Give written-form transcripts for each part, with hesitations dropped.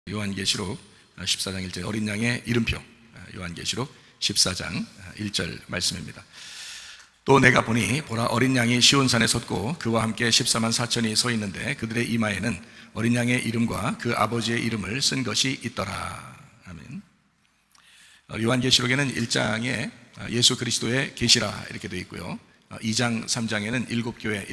요한계시록 14장 1절 어린 양의 이름표, 요한계시록 14장 1절 말씀입니다. 또 내가 보니 보라 어린 양이 시온산에 섰고 그와 함께 14만 4천이 서 있는데 그들의 이마에는 어린 양의 이름과 그 아버지의 이름을 쓴 것이 있더라. 아멘. 요한계시록에는 1장에 예수 그리스도의 계시라 이렇게 되어 있고요, 2장 3장에는 7교회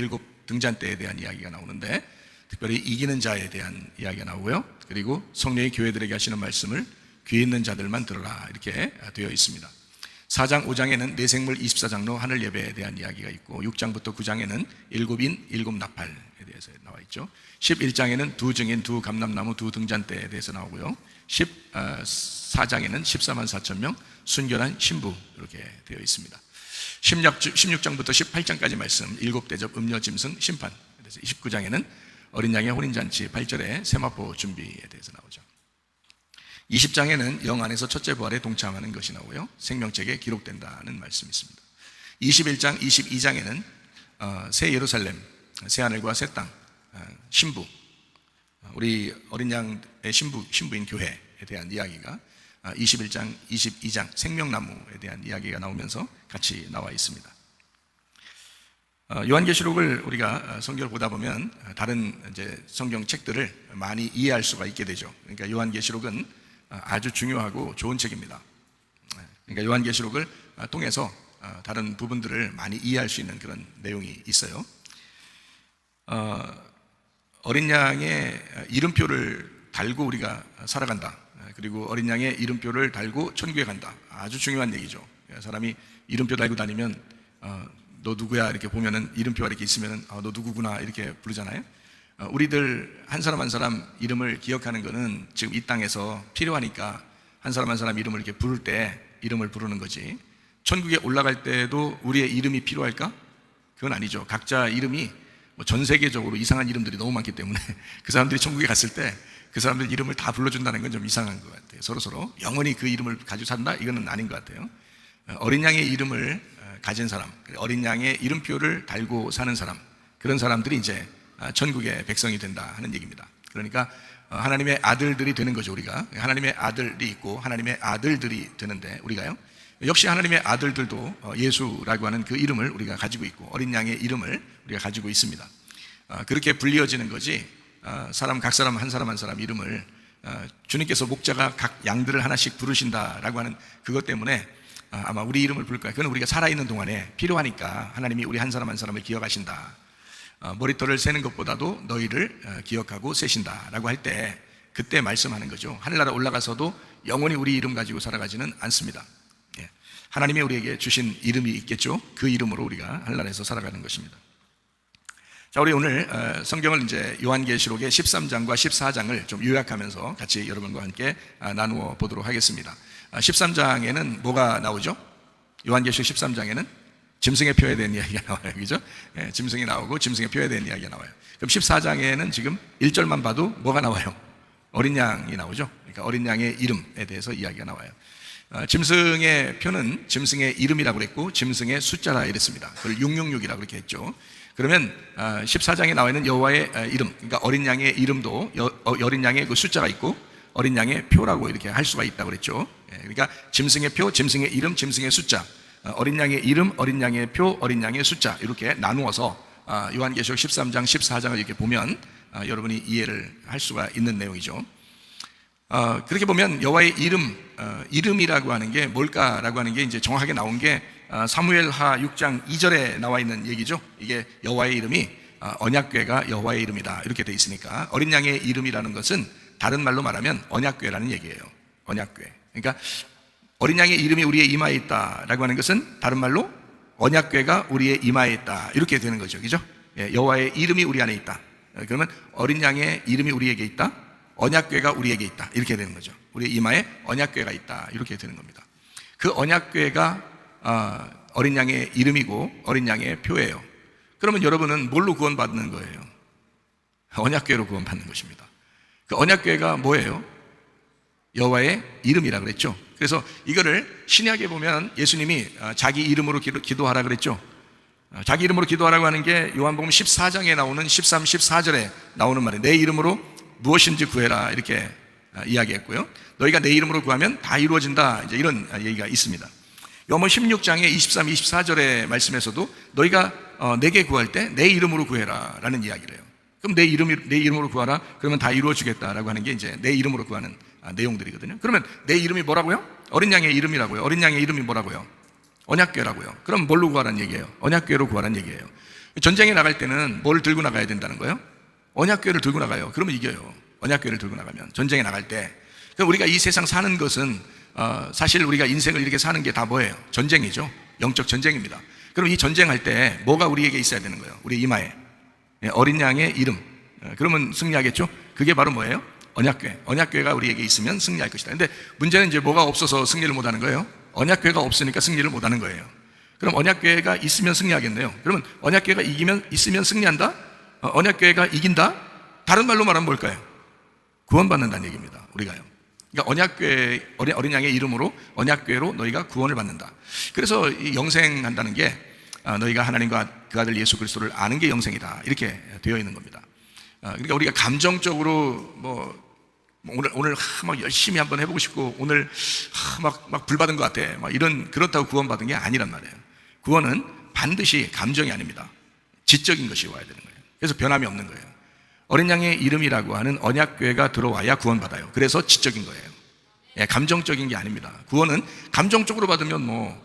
7등잔대에 대한 이야기가 나오는데 특별히 이기는 자에 대한 이야기가 나오고요, 그리고 성령이 교회들에게 하시는 말씀을 귀 있는 자들만 들어라 이렇게 되어 있습니다. 4장 5장에는 내생물 24장로 하늘 예배에 대한 이야기가 있고 6장부터 9장에는 7인 7나팔에 대해서 나와 있죠. 11장에는 두 증인 두 감람나무 두 등잔대에 대해서 나오고요, 14장에는 14만 4천 명 순결한 신부 이렇게 되어 있습니다. 16장부터 18장까지 말씀 7대접 음료 짐승 심판, 그래서 29장에는 어린 양의 혼인잔치 8절에 세마포 준비에 대해서 나오죠. 20장에는 영 안에서 첫째 부활에 동참하는 것이 나오고요, 생명책에 기록된다는 말씀이 있습니다. 21장, 22장에는 새 예루살렘, 새 하늘과 새 땅, 신부, 우리 어린 양의 신부인 교회에 대한 이야기가 21장, 22장 생명나무에 대한 이야기가 나오면서 같이 나와 있습니다. 요한계시록을 우리가 성경을 보다 보면 다른 이제 성경 책들을 많이 이해할 수가 있게 되죠. 그러니까 요한계시록은 아주 중요하고 좋은 책입니다. 그러니까 요한계시록을 통해서 다른 부분들을 많이 이해할 수 있는 그런 내용이 있어요. 어린 양의 이름표를 달고 우리가 살아간다. 그리고 어린 양의 이름표를 달고 천국에 간다. 아주 중요한 얘기죠. 사람이 이름표 달고 다니면 너 누구야 이렇게 보면은 이름표가 이렇게 있으면은 너 누구구나 이렇게 부르잖아요. 우리들 한 사람 한 사람 이름을 기억하는 거는 지금 이 땅에서 필요하니까 한 사람 한 사람 이름을 이렇게 부를 때 이름을 부르는 거지, 천국에 올라갈 때도 우리의 이름이 필요할까? 그건 아니죠. 각자 이름이 전 세계적으로 이상한 이름들이 너무 많기 때문에 그 사람들이 천국에 갔을 때 그 사람들 이름을 다 불러준다는 건 좀 이상한 것 같아요. 서로 영원히 그 이름을 가지고 산다? 이거는 아닌 것 같아요. 어린 양의 이름을 가진 사람, 어린 양의 이름표를 달고 사는 사람, 그런 사람들이 이제 천국의 백성이 된다 하는 얘기입니다. 그러니까 하나님의 아들들이 되는 거죠. 우리가 하나님의 아들이 있고 하나님의 아들들이 되는데 우리가요, 역시 하나님의 아들들도 예수라고 하는 그 이름을 우리가 가지고 있고 어린 양의 이름을 우리가 가지고 있습니다. 그렇게 불리어지는 거지, 각 사람 한 사람 한 사람 이름을 주님께서 목자가 각 양들을 하나씩 부르신다라고 하는 그것 때문에 아마 우리 이름을 부를 거예요. 그건 우리가 살아있는 동안에 필요하니까 하나님이 우리 한 사람 한 사람을 기억하신다. 머리털을 세는 것보다도 너희를 기억하고 세신다라고 할 때 그때 말씀하는 거죠. 하늘나라 올라가서도 영원히 우리 이름 가지고 살아가지는 않습니다. 하나님이 우리에게 주신 이름이 있겠죠. 그 이름으로 우리가 하늘나라에서 살아가는 것입니다. 자, 우리 오늘 성경을 이제 요한계시록의 13장과 14장을 좀 요약하면서 같이 여러분과 함께 나누어 보도록 하겠습니다. 13장에는 뭐가 나오죠? 요한계시록 13장에는 짐승의 표에 대한 이야기가 나와요. 그죠? 짐승이 나오고 짐승의 표에 대한 이야기가 나와요. 그럼 14장에는 지금 1절만 봐도 뭐가 나와요? 어린 양이 나오죠. 그러니까 어린 양의 이름에 대해서 이야기가 나와요. 짐승의 표는 짐승의 이름이라고 그랬고 짐승의 숫자라 이랬습니다. 그걸 666이라고 그렇게 했죠. 그러면 14장에 나와 있는 여호와의 이름, 그러니까 어린 양의 이름도 어린 양의 그 숫자가 있고 어린 양의 표라고 이렇게 할 수가 있다고 그랬죠. 그러니까 짐승의 표, 짐승의 이름, 짐승의 숫자, 어린 양의 이름, 어린 양의 표, 어린 양의 숫자 이렇게 나누어서 요한계시록 13장, 14장을 이렇게 보면 여러분이 이해를 할 수가 있는 내용이죠. 그렇게 보면 여호와의 이름이라고 하는 게 뭘까라고 하는 게 이제 정확하게 나온 게 사무엘하 6장 2절에 나와 있는 얘기죠. 이게 여호와의 이름이 언약궤가 여호와의 이름이다 이렇게 돼 있으니까 어린 양의 이름이라는 것은 다른 말로 말하면 언약궤라는 얘기예요. 언약궤. 그러니까 어린 양의 이름이 우리의 이마에 있다라고 하는 것은 다른 말로 언약궤가 우리의 이마에 있다 이렇게 되는 거죠. 그죠? 여호와의 이름이 우리 안에 있다. 그러면 어린 양의 이름이 우리에게 있다. 언약궤가 우리에게 있다 이렇게 되는 거죠. 우리의 이마에 언약궤가 있다 이렇게 되는 겁니다. 그 언약궤가 어린 양의 이름이고 어린 양의 표예요. 그러면 여러분은 뭘로 구원받는 거예요? 언약궤로 구원받는 것입니다. 그 언약궤가 뭐예요? 여호와의 이름이라 그랬죠. 그래서 이거를 신약에 보면 예수님이 자기 이름으로 기도하라 그랬죠. 자기 이름으로 기도하라고 하는 게 요한복음 14장에 나오는 13, 14절에 나오는 말이에요. 내 이름으로 무엇인지 구해라 이렇게 이야기했고요. 너희가 내 이름으로 구하면 다 이루어진다. 이제 이런 얘기가 있습니다. 요한복음 16장의 23, 24절의 말씀에서도 너희가 내게 구할 때 내 이름으로 구해라 라는 이야기를 해요. 그럼 내 이름으로 구하라. 그러면 다 이루어지겠다라고 하는 게 이제 내 이름으로 구하는 내용들이거든요. 그러면 내 이름이 뭐라고요? 어린 양의 이름이라고요. 어린 양의 이름이 뭐라고요? 언약궤라고요. 그럼 뭘로 구하라는 얘기예요? 언약궤로 구하라는 얘기예요. 전쟁에 나갈 때는 뭘 들고 나가야 된다는 거예요? 언약궤를 들고 나가요. 그러면 이겨요. 언약궤를 들고 나가면 전쟁에 나갈 때. 그럼 우리가 이 세상 사는 것은 사실 우리가 인생을 이렇게 사는 게 다 뭐예요? 전쟁이죠. 영적 전쟁입니다. 그럼 이 전쟁할 때 뭐가 우리에게 있어야 되는 거예요? 우리 이마에 어린 양의 이름. 그러면 승리하겠죠? 그게 바로 뭐예요? 언약궤. 언약궤가 우리에게 있으면 승리할 것이다. 근데 문제는 이제 뭐가 없어서 승리를 못하는 거예요? 언약궤가 없으니까 승리를 못하는 거예요. 그럼 언약궤가 있으면 승리하겠네요. 그러면 언약궤가 있으면 승리한다? 언약궤가 이긴다? 다른 말로 말하면 뭘까요? 구원받는다는 얘기입니다. 우리가요. 그러니까 언약궤, 어린 양의 이름으로 언약궤로 너희가 구원을 받는다. 그래서 이 영생한다는 게 너희가 하나님과 그 아들 예수 그리스도를 아는 게 영생이다. 이렇게 되어 있는 겁니다. 그러니까 우리가 감정적으로 오늘 막 열심히 한번 해보고 싶고 오늘 막 불 받은 것 같아. 막 그렇다고 구원받은 게 아니란 말이에요. 구원은 반드시 감정이 아닙니다. 지적인 것이 와야 되는 거예요. 그래서 변함이 없는 거예요. 어린 양의 이름이라고 하는 언약궤가 들어와야 구원받아요. 그래서 지적인 거예요. 감정적인 게 아닙니다. 구원은 감정적으로 받으면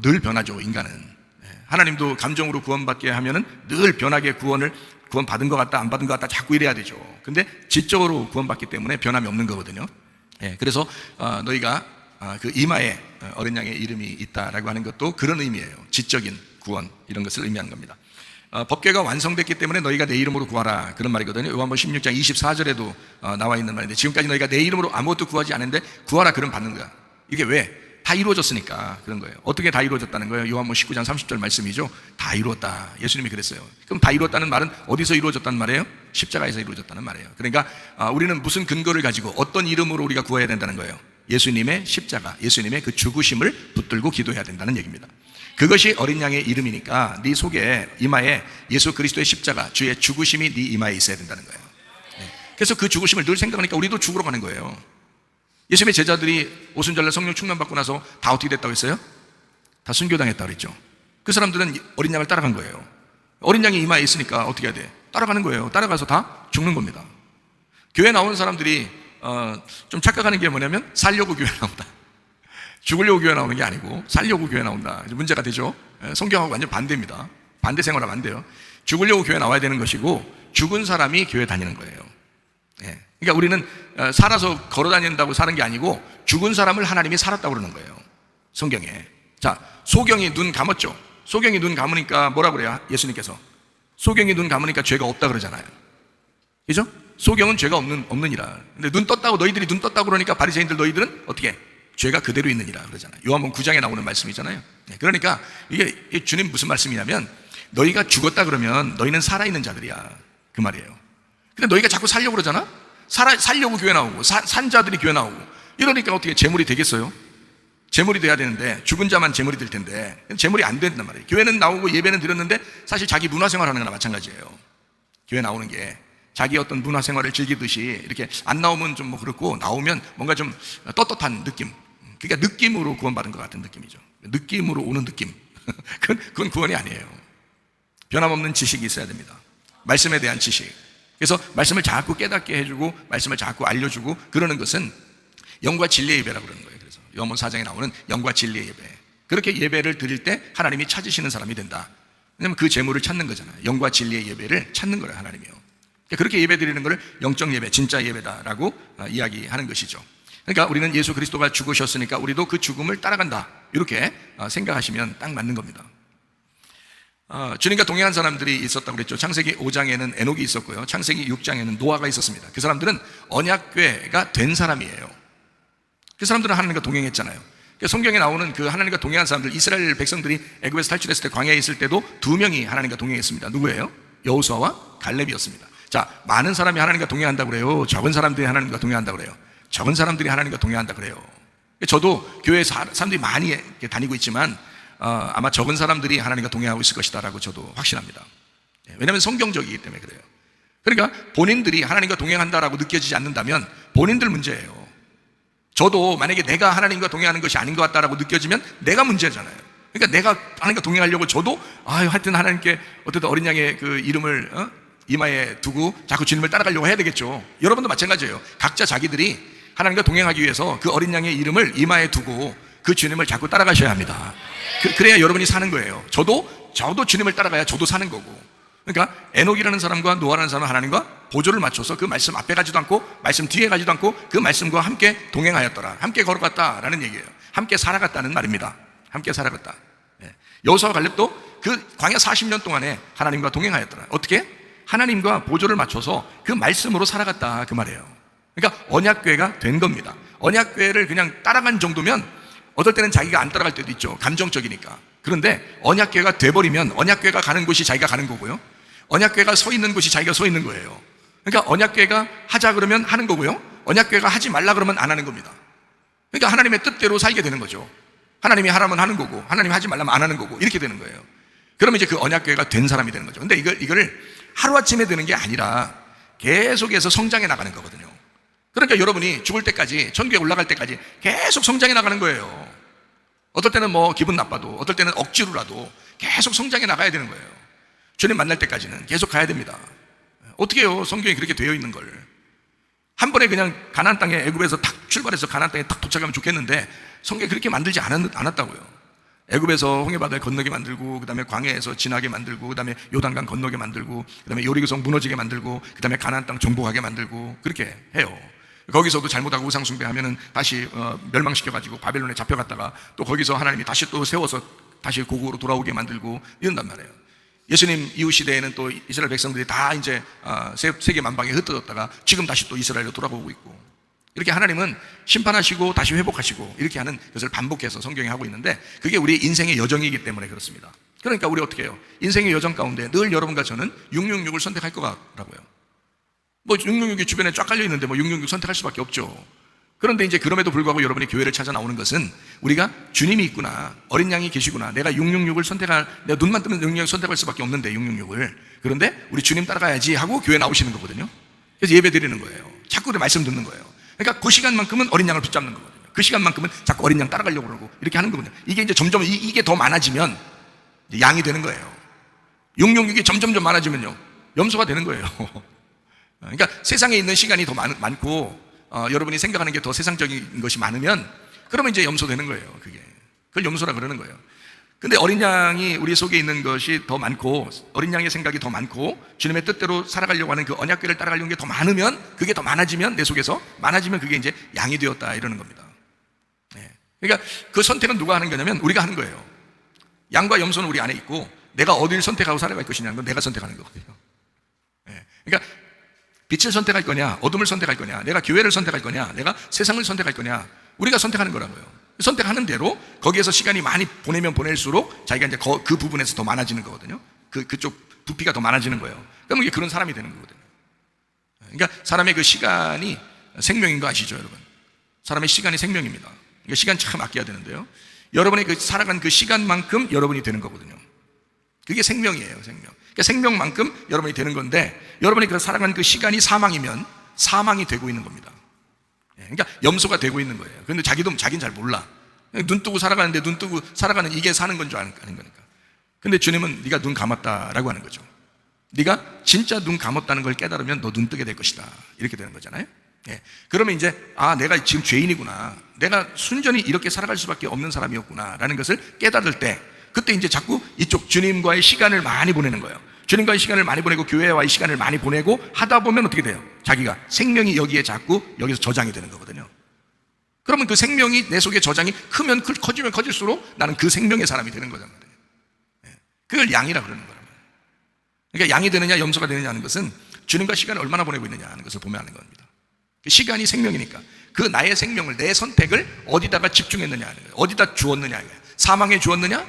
늘 변하죠, 인간은. 하나님도 감정으로 구원받게 하면은 늘 변하게 구원받은 것 같다, 안 받은 것 같다, 자꾸 이래야 되죠. 근데 지적으로 구원받기 때문에 변함이 없는 거거든요. 그래서 너희가 그 이마에 어린 양의 이름이 있다라고 하는 것도 그런 의미예요. 지적인 구원, 이런 것을 의미하는 겁니다. 법궤가 완성됐기 때문에 너희가 내 이름으로 구하라, 그런 말이거든요. 요한복음 16장 24절에도 나와 있는 말인데, 지금까지 너희가 내 이름으로 아무것도 구하지 않은데 구하라, 그럼 받는 거야. 이게 왜? 다 이루어졌으니까 그런 거예요. 어떻게 다 이루어졌다는 거예요? 요한복음 19장 30절 말씀이죠. 다 이루었다. 예수님이 그랬어요. 그럼 다 이루었다는 말은 어디서 이루어졌다는 말이에요? 십자가에서 이루어졌다는 말이에요. 그러니까 우리는 무슨 근거를 가지고 어떤 이름으로 우리가 구해야 된다는 거예요? 예수님의 십자가, 예수님의 그 죽으심을 붙들고 기도해야 된다는 얘기입니다. 그것이 어린 양의 이름이니까 네 속에, 이마에 예수 그리스도의 십자가, 주의 죽으심이 네 이마에 있어야 된다는 거예요. 그래서 그 죽으심을 늘 생각하니까 우리도 죽으러 가는 거예요. 예수님의 제자들이 오순절날 성령 충만받고 나서 다 어떻게 됐다고 했어요? 다 순교당했다고 그랬죠. 그 사람들은 어린 양을 따라간 거예요. 어린 양이 이마에 있으니까 어떻게 해야 돼? 따라가는 거예요. 따라가서 다 죽는 겁니다. 교회 나오는 사람들이 좀 착각하는 게 뭐냐면 살려고 교회 나온다, 죽으려고 교회 나오는 게 아니고 살려고 교회 나온다. 문제가 되죠. 성경하고 완전 반대입니다. 반대 생활하면 안 돼요. 죽으려고 교회 나와야 되는 것이고 죽은 사람이 교회 다니는 거예요. 그러니까 우리는 살아서 걸어 다닌다고 사는 게 아니고 죽은 사람을 하나님이 살았다고 그러는 거예요, 성경에. 자, 소경이 눈 감았죠. 소경이 눈 감으니까 뭐라 그래요? 예수님께서 소경이 눈 감으니까 죄가 없다 그러잖아요. 그죠? 소경은 죄가 없느니라. 근데 눈 떴다고, 너희들이 눈 떴다고 그러니까 바리새인들 너희들은 어떻게? 죄가 그대로 있느니라 그러잖아요. 요한복음 9장에 나오는 말씀이잖아요. 그러니까 이게 주님 무슨 말씀이냐면, 너희가 죽었다 그러면 너희는 살아있는 자들이야, 그 말이에요. 근데 너희가 자꾸 살려고 그러잖아? 살려고 교회 나오고 산 자들이 교회 나오고 이러니까 어떻게 재물이 되겠어요? 재물이 돼야 되는데 죽은 자만 재물이 될 텐데 재물이 안 된단 말이에요. 교회는 나오고 예배는 드렸는데 사실 자기 문화생활 하는 거나 마찬가지예요. 교회 나오는 게 자기 어떤 문화생활을 즐기듯이 이렇게 안 나오면 좀 그렇고, 나오면 뭔가 좀 떳떳한 느낌, 그러니까 느낌으로 구원받은 것 같은 느낌이죠. 느낌으로 오는 느낌. 그건 구원이 아니에요. 변함없는 지식이 있어야 됩니다. 말씀에 대한 지식. 그래서 말씀을 자꾸 깨닫게 해주고 말씀을 자꾸 알려주고 그러는 것은 영과 진리의 예배라고 그러는 거예요. 그래서 요한복음 4장에 나오는 영과 진리의 예배, 그렇게 예배를 드릴 때 하나님이 찾으시는 사람이 된다. 왜냐하면 그 재물을 찾는 거잖아요. 영과 진리의 예배를 찾는 거예요, 하나님이요. 그렇게 예배 드리는 것을 영적 예배, 진짜 예배다라고 이야기하는 것이죠. 그러니까 우리는 예수 그리스도가 죽으셨으니까 우리도 그 죽음을 따라간다, 이렇게 생각하시면 딱 맞는 겁니다. 주님과 동행한 사람들이 있었다고 그랬죠. 창세기 5장에는 에녹이 있었고요, 창세기 6장에는 노아가 있었습니다. 그 사람들은 언약궤가 된 사람이에요. 그 사람들은 하나님과 동행했잖아요. 성경에 나오는 그 하나님과 동행한 사람들, 이스라엘 백성들이 애굽에서 탈출했을 때 광야에 있을 때도 2명이 하나님과 동행했습니다. 누구예요? 여호수아와 갈렙이었습니다. 자, 많은 사람이 하나님과 동행한다고 그래요? 적은 사람들이 하나님과 동행한다고 그래요? 적은 사람들이 하나님과 동행한다고 그래요. 저도 교회에 사람들이 많이 다니고 있지만 아마 적은 사람들이 하나님과 동행하고 있을 것이다라고 저도 확신합니다. 왜냐하면 성경적이기 때문에 그래요. 그러니까 본인들이 하나님과 동행한다라고 느껴지지 않는다면 본인들 문제예요. 저도 만약에 내가 하나님과 동행하는 것이 아닌 것 같다라고 느껴지면 내가 문제잖아요. 그러니까 내가 하나님과 동행하려고 저도 하여튼 하나님께 어쨌든 어린 양의 그 이름을 이마에 두고 자꾸 주님을 따라가려고 해야 되겠죠. 여러분도 마찬가지예요. 각자 자기들이 하나님과 동행하기 위해서 그 어린 양의 이름을 이마에 두고 그 주님을 자꾸 따라가셔야 합니다. 그래야 여러분이 사는 거예요. 저도 주님을 따라가야 저도 사는 거고. 그러니까 에녹이라는 사람과 노아라는 사람은 하나님과 보조를 맞춰서 그 말씀 앞에 가지도 않고 말씀 뒤에 가지도 않고 그 말씀과 함께 동행하였더라. 함께 걸어갔다라는 얘기예요. 함께 살아갔다는 말입니다. 함께 살아갔다. 여호수아와 갈렙도 그 광야 40년 동안에 하나님과 동행하였더라. 어떻게? 하나님과 보조를 맞춰서 그 말씀으로 살아갔다 그 말이에요. 그러니까 언약궤가 된 겁니다. 언약궤를 그냥 따라간 정도면 어떨 때는 자기가 안 따라갈 때도 있죠. 감정적이니까. 그런데 언약궤가 돼버리면 언약궤가 가는 곳이 자기가 가는 거고요. 언약궤가 서 있는 곳이 자기가 서 있는 거예요. 그러니까 언약궤가 하자 그러면 하는 거고요. 언약궤가 하지 말라 그러면 안 하는 겁니다. 그러니까 하나님의 뜻대로 살게 되는 거죠. 하나님이 하라면 하는 거고 하나님이 하지 말라면 안 하는 거고 이렇게 되는 거예요. 그러면 이제 그 언약궤가 된 사람이 되는 거죠. 근데 이거를 하루아침에 되는 게 아니라 계속해서 성장해 나가는 거거든요. 그러니까 여러분이 죽을 때까지 천국에 올라갈 때까지 계속 성장해 나가는 거예요. 어떨 때는 뭐 기분 나빠도 어떨 때는 억지로라도 계속 성장해 나가야 되는 거예요. 주님 만날 때까지는 계속 가야 됩니다. 어떻게 해요? 성경이 그렇게 되어 있는 걸. 한 번에 그냥 가나안 땅에 애굽에서 탁 출발해서 가나안 땅에 탁 도착하면 좋겠는데 성경이 그렇게 만들지 않았다고요. 애굽에서 홍해바다를 건너게 만들고 그 다음에 광야에서 지나게 만들고 그 다음에 요단강 건너게 만들고 그 다음에 여리고성 무너지게 만들고 그 다음에 가나안 땅 정복하게 만들고 그렇게 해요. 거기서도 잘못하고 우상숭배하면은 다시 멸망시켜가지고 바벨론에 잡혀갔다가 또 거기서 하나님이 다시 또 세워서 다시 고국으로 돌아오게 만들고 이런단 말이에요. 예수님 이후 시대에는 또 이스라엘 백성들이 다 이제 세계 만방에 흩어졌다가 지금 다시 또 이스라엘로 돌아오고 있고, 이렇게 하나님은 심판하시고 다시 회복하시고 이렇게 하는 것을 반복해서 성경에 하고 있는데, 그게 우리 인생의 여정이기 때문에 그렇습니다. 그러니까 우리 어떻게 해요? 인생의 여정 가운데 늘 여러분과 저는 666을 선택할 거라고요. 뭐 666이 주변에 쫙 깔려 있는데 뭐 666 선택할 수밖에 없죠. 그런데 이제 그럼에도 불구하고 여러분이 교회를 찾아 나오는 것은 우리가 주님이 있구나, 어린 양이 계시구나, 내가 666을 내가 눈만 뜨면 666을 선택할 수밖에 없는데 666을, 그런데 우리 주님 따라가야지 하고 교회 나오시는 거거든요. 그래서 예배 드리는 거예요. 자꾸 우리 말씀 듣는 거예요. 그러니까 그 시간만큼은 어린 양을 붙잡는 거거든요. 그 시간만큼은 자꾸 어린 양 따라가려고 그러고 이렇게 하는 거거든요. 이게 이제 점점 이게 더 많아지면 이제 양이 되는 거예요. 666이 점점 많아지면요, 염소가 되는 거예요. 그러니까 세상에 있는 시간이 더 많고 여러분이 생각하는 게 더 세상적인 것이 많으면 그러면 이제 염소 되는 거예요. 그걸 염소라 그러는 거예요. 근데 어린 양이 우리 속에 있는 것이 더 많고, 어린 양의 생각이 더 많고 주님의 뜻대로 살아가려고 하는 그 언약궤를 따라가려는 게 더 많으면, 그게 더 많아지면, 내 속에서 많아지면 그게 이제 양이 되었다 이러는 겁니다. 그러니까 그 선택은 누가 하는 거냐면 우리가 하는 거예요. 양과 염소는 우리 안에 있고 내가 어디를 선택하고 살아갈 것이냐는 건 내가 선택하는 거거든요. 그러니까 빛을 선택할 거냐, 어둠을 선택할 거냐, 내가 교회를 선택할 거냐, 내가 세상을 선택할 거냐, 우리가 선택하는 거라고요. 선택하는 대로 거기에서 시간이 많이 보내면 보낼수록 자기가 이제 그 부분에서 더 많아지는 거거든요. 그쪽 부피가 더 많아지는 거예요. 그러면 이게 그런 사람이 되는 거거든요. 그러니까 사람의 그 시간이 생명인 거 아시죠, 여러분? 사람의 시간이 생명입니다. 그러니까 시간 참 아껴야 되는데요, 여러분의 그 살아간 그 시간만큼 여러분이 되는 거거든요. 그게 생명이에요, 생명. 그러니까 생명만큼 여러분이 되는 건데, 여러분이 그 살아간 그 시간이 사망이면 사망이 되고 있는 겁니다. 그러니까 염소가 되고 있는 거예요. 그런데 자기는 잘 몰라. 눈 뜨고 살아가는데, 눈 뜨고 살아가는 이게 사는 건 줄 아는 거니까. 근데 주님은 네가 눈 감았다라고 하는 거죠. 네가 진짜 눈 감았다는 걸 깨달으면 너 눈 뜨게 될 것이다, 이렇게 되는 거잖아요. 그러면 이제 내가 지금 죄인이구나, 내가 순전히 이렇게 살아갈 수밖에 없는 사람이었구나 라는 것을 깨달을 때, 그때 이제 자꾸 이쪽 주님과의 시간을 많이 보내는 거예요. 주님과의 시간을 많이 보내고 교회와의 시간을 많이 보내고 하다 보면 어떻게 돼요? 자기가 생명이 여기에 자꾸 여기서 저장이 되는 거거든요. 그러면 그 생명이 내 속에 저장이 크면 커지면 커질수록 나는 그 생명의 사람이 되는 거잖아요. 그걸 양이라 그러는 거예요. 그러니까 양이 되느냐 염소가 되느냐 하는 것은 주님과 시간을 얼마나 보내고 있느냐 하는 것을 보면 하는 겁니다. 시간이 생명이니까 그 나의 생명을, 내 선택을 어디다가 집중했느냐 하는 거예요. 어디다 주었느냐, 사망에 주었느냐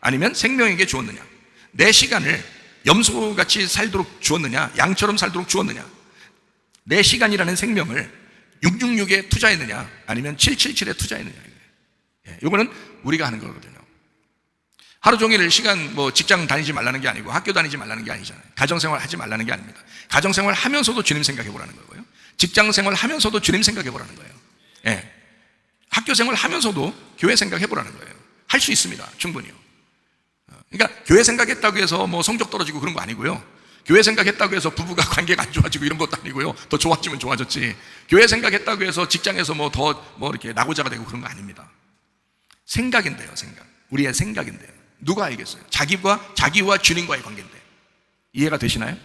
아니면 생명에게 주었느냐, 내 시간을 염소같이 살도록 주었느냐, 양처럼 살도록 주었느냐, 내 시간이라는 생명을 666에 투자했느냐 아니면 777에 투자했느냐, 이거는 우리가 하는 거거든요. 하루 종일 시간 직장 다니지 말라는 게 아니고 학교 다니지 말라는 게 아니잖아요. 가정생활 하지 말라는 게 아닙니다. 가정생활 하면서도 주님 생각해 보라는 거고요. 직장생활 하면서도 주님 생각해 보라는 거예요. 예. 학교생활 하면서도 교회 생각해 보라는 거예요. 할 수 있습니다. 충분히요. 그러니까 교회 생각했다고 해서 성적 떨어지고 그런 거 아니고요. 교회 생각했다고 해서 부부가 관계가 안 좋아지고 이런 것도 아니고요. 더 좋아지면 좋아졌지. 교회 생각했다고 해서 직장에서 이렇게 낙오자가 되고 그런 거 아닙니다. 생각인데요, 생각. 우리의 생각인데요. 누가 알겠어요? 자기와 주님과의 관계인데. 이해가 되시나요?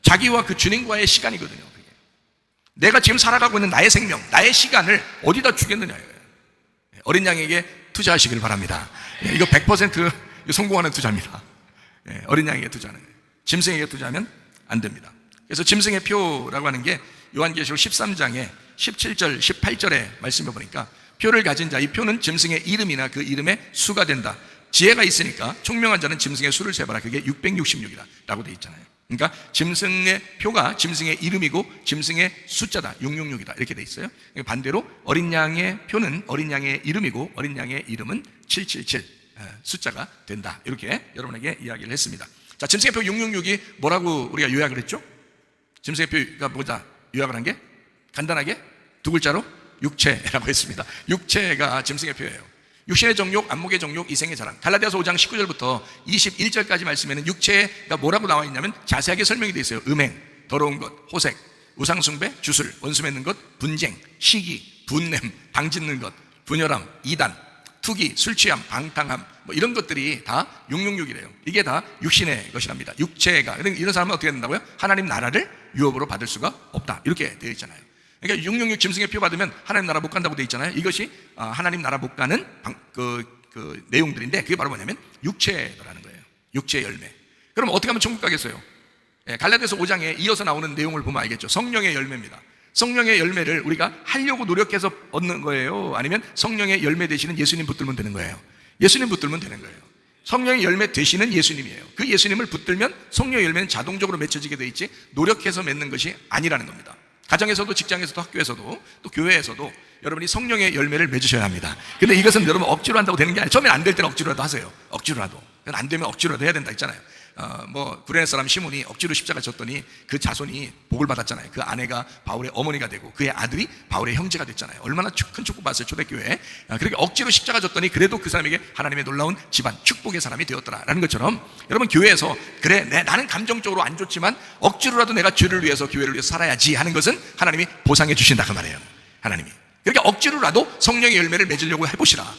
자기와 그 주님과의 시간이거든요. 그게. 내가 지금 살아가고 있는 나의 생명, 나의 시간을 어디다 주겠느냐예요. 어린 양에게 투자하시길 바랍니다. 이거 100% 성공하는 투자입니다. 어린 양에게 투자하는 거예요. 짐승에게 투자하면 안 됩니다. 그래서 짐승의 표라고 하는 게 요한계시록 13장에 17절, 18절에 말씀해 보니까 표를 가진 자, 이 표는 짐승의 이름이나 그 이름의 수가 된다. 지혜가 있으니까 총명한 자는 짐승의 수를 세봐라. 그게 666이다 라고 되어 있잖아요. 그러니까 짐승의 표가 짐승의 이름이고 짐승의 숫자다, 666이다 이렇게 되어 있어요. 반대로 어린 양의 표는 어린 양의 이름이고 어린 양의 이름은 777 숫자가 된다. 이렇게 여러분에게 이야기를 했습니다. 자, 짐승의 표 666이 뭐라고 우리가 요약을 했죠? 짐승의 표가 뭐다 요약을 한 게 간단하게 두 글자로 육체라고 했습니다. 육체가 짐승의 표예요. 육신의 정욕, 안목의 정욕, 이생의 자랑. 갈라디아서 5장 19절부터 21절까지 말씀에는 육체가 뭐라고 나와 있냐면 자세하게 설명이 되어 있어요. 음행, 더러운 것, 호색, 우상숭배, 주술, 원수 맺는 것, 분쟁, 시기, 분냄, 당짓는 것, 분열함, 이단, 투기, 술취함, 방탕함 이런 것들이 다 666이래요. 이게 다 육신의 것이랍니다. 육체가. 이런 사람은 어떻게 된다고요? 하나님 나라를 유업으로 받을 수가 없다. 이렇게 되어 있잖아요. 그러니까 666 짐승의 표 받으면 하나님 나라 못 간다고 되어 있잖아요. 이것이 하나님 나라 못 가는 그 내용들인데 그게 바로 뭐냐면 육체라는 거예요. 육체의 열매. 그럼 어떻게 하면 천국 가겠어요? 갈라디아서 5장에 이어서 나오는 내용을 보면 알겠죠. 성령의 열매입니다. 성령의 열매를 우리가 하려고 노력해서 얻는 거예요? 아니면 성령의 열매 되시는 예수님 붙들면 되는 거예요? 예수님 붙들면 되는 거예요. 성령의 열매 되시는 예수님이에요. 그 예수님을 붙들면 성령의 열매는 자동적으로 맺혀지게 돼 있지 노력해서 맺는 것이 아니라는 겁니다. 가정에서도 직장에서도 학교에서도 또 교회에서도 여러분이 성령의 열매를 맺으셔야 합니다. 근데 이것은 여러분 억지로 한다고 되는 게 아니에요. 처음엔 안 될 때는 억지로라도 하세요. 억지로라도. 안 되면 억지로라도 해야 된다 했잖아요. 구레네 사람 시몬이 억지로 십자가 졌더니 그 자손이 복을 받았잖아요. 그 아내가 바울의 어머니가 되고 그의 아들이 바울의 형제가 됐잖아요. 얼마나 큰 축복 받았어요, 초대교회에. 그렇게 억지로 십자가 졌더니 그래도 그 사람에게 하나님의 놀라운 집안, 축복의 사람이 되었더라라는 것처럼 여러분 교회에서 그래, 나는 감정적으로 안 좋지만 억지로라도 내가 주를 위해서 교회를 위해서 살아야지 하는 것은 하나님이 보상해 주신다 그 말이에요. 하나님이. 그러니까 억지로라도 성령의 열매를 맺으려고 해보시라.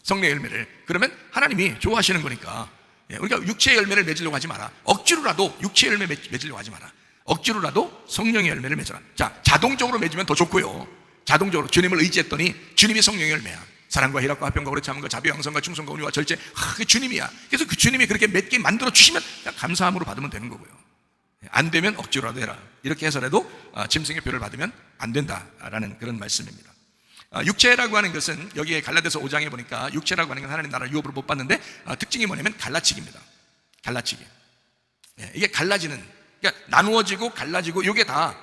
성령의 열매를. 그러면 하나님이 좋아하시는 거니까. 그러니까 육체의 열매를 맺으려고 하지 마라. 억지로라도 육체의 열매 맺으려고 하지 마라. 억지로라도 성령의 열매를 맺어라. 자, 자동적으로 맺으면 더 좋고요. 자동적으로 주님을 의지했더니 주님이 성령의 열매야. 사랑과 희락과 화평과 오래 참음과 자비 양성과 충성과 온유와 절제. 그게 주님이야. 그래서 그 주님이 그렇게 맺게 만들어 주시면 그냥 감사함으로 받으면 되는 거고요. 안 되면 억지로라도 해라. 이렇게 해서라도 짐승의 표를 받으면 안 된다라는 그런 말씀입니다. 육체라고 하는 것은 여기에 갈라디아서 5장에 보니까 육체라고 하는 건 하나님 나라 유업으로 못 받는데 특징이 뭐냐면 갈라치기입니다. 갈라치기. 이게 갈라지는, 그러니까 나누어지고 갈라지고 이게 다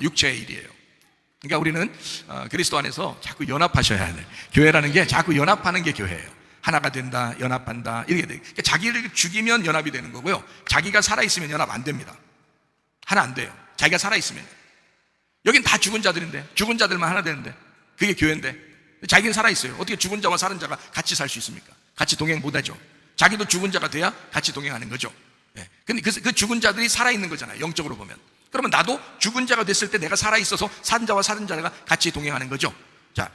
육체의 일이에요. 그러니까 우리는 그리스도 안에서 자꾸 연합하셔야 해요. 교회라는 게 자꾸 연합하는 게 교회예요. 하나가 된다, 연합한다 이렇게 돼요. 그러니까 자기를 죽이면 연합이 되는 거고요. 자기가 살아있으면 연합 안 됩니다. 하나 안 돼요. 자기가 살아있으면. 여긴 다 죽은 자들인데, 죽은 자들만 하나 되는데 그게 교회인데 자기는 살아있어요. 어떻게 죽은 자와 사는 자가 같이 살 수 있습니까? 같이 동행 못하죠. 자기도 죽은 자가 돼야 같이 동행하는 거죠. 근데 그 죽은 자들이 살아있는 거잖아요, 영적으로 보면. 그러면 나도 죽은 자가 됐을 때 내가 살아있어서 산 자와 사는 자가 같이 동행하는 거죠. 자,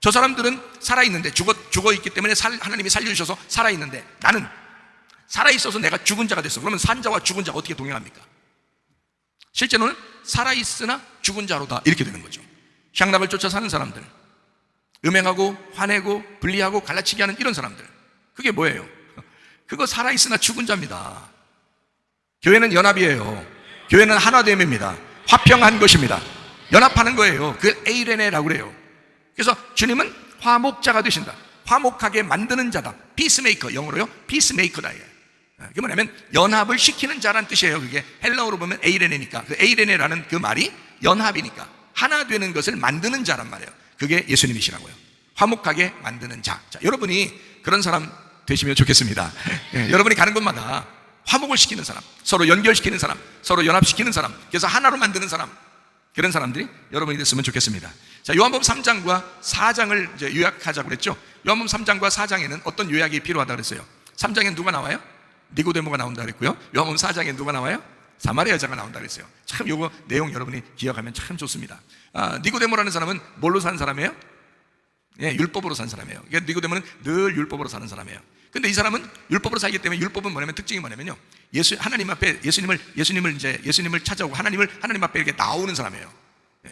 저 사람들은 살아있는데 죽어있기 때문에 하나님이 살려주셔서 살아있는데 나는 살아있어서 내가 죽은 자가 됐어. 그러면 산 자와 죽은 자가 어떻게 동행합니까? 실제로는 살아있으나 죽은 자로다 이렇게 되는 거죠. 향락을 쫓아 사는 사람들, 음행하고 화내고 분리하고 갈라치기 하는 이런 사람들, 그게 뭐예요? 그거 살아있으나 죽은 자입니다. 교회는 연합이에요. 교회는 하나됨입니다. 화평한 것입니다. 연합하는 거예요. 그걸 에이레네라고 그래요. 그래서 주님은 화목자가 되신다. 화목하게 만드는 자다. 피스메이커, 영어로요 피스메이커다. 그게 뭐냐면 연합을 시키는 자란 뜻이에요. 그게 헬라어로 보면 에이레네니까, 그 에이레네라는 그 말이 연합이니까 하나 되는 것을 만드는 자란 말이에요. 그게 예수님이시라고요. 화목하게 만드는 자. 자, 여러분이 그런 사람 되시면 좋겠습니다. 여러분이 가는 곳마다 화목을 시키는 사람, 서로 연결시키는 사람, 서로 연합시키는 사람, 그래서 하나로 만드는 사람, 그런 사람들이 여러분이 됐으면 좋겠습니다. 자, 요한복음 3장과 4장을 이제 요약하자고 그랬죠. 요한복음 3장과 4장에는 어떤 요약이 필요하다고 그랬어요? 3장엔 누가 나와요? 니고데모가 나온다 그랬고요. 요한복음 4장엔 누가 나와요? 사마리아 여자가 나온다 그랬어요. 참 요거 내용 여러분이 기억하면 참 좋습니다. 니고데모라는 사람은 뭘로 산 사람이에요? 율법으로 산 사람이에요. 그러니까 니고데모는 늘 율법으로 사는 사람이에요. 근데 이 사람은 율법으로 살기 때문에 율법은 뭐냐면 특징이 뭐냐면요. 하나님 앞에 예수님을 찾아오고 하나님 앞에 이렇게 나오는 사람이에요.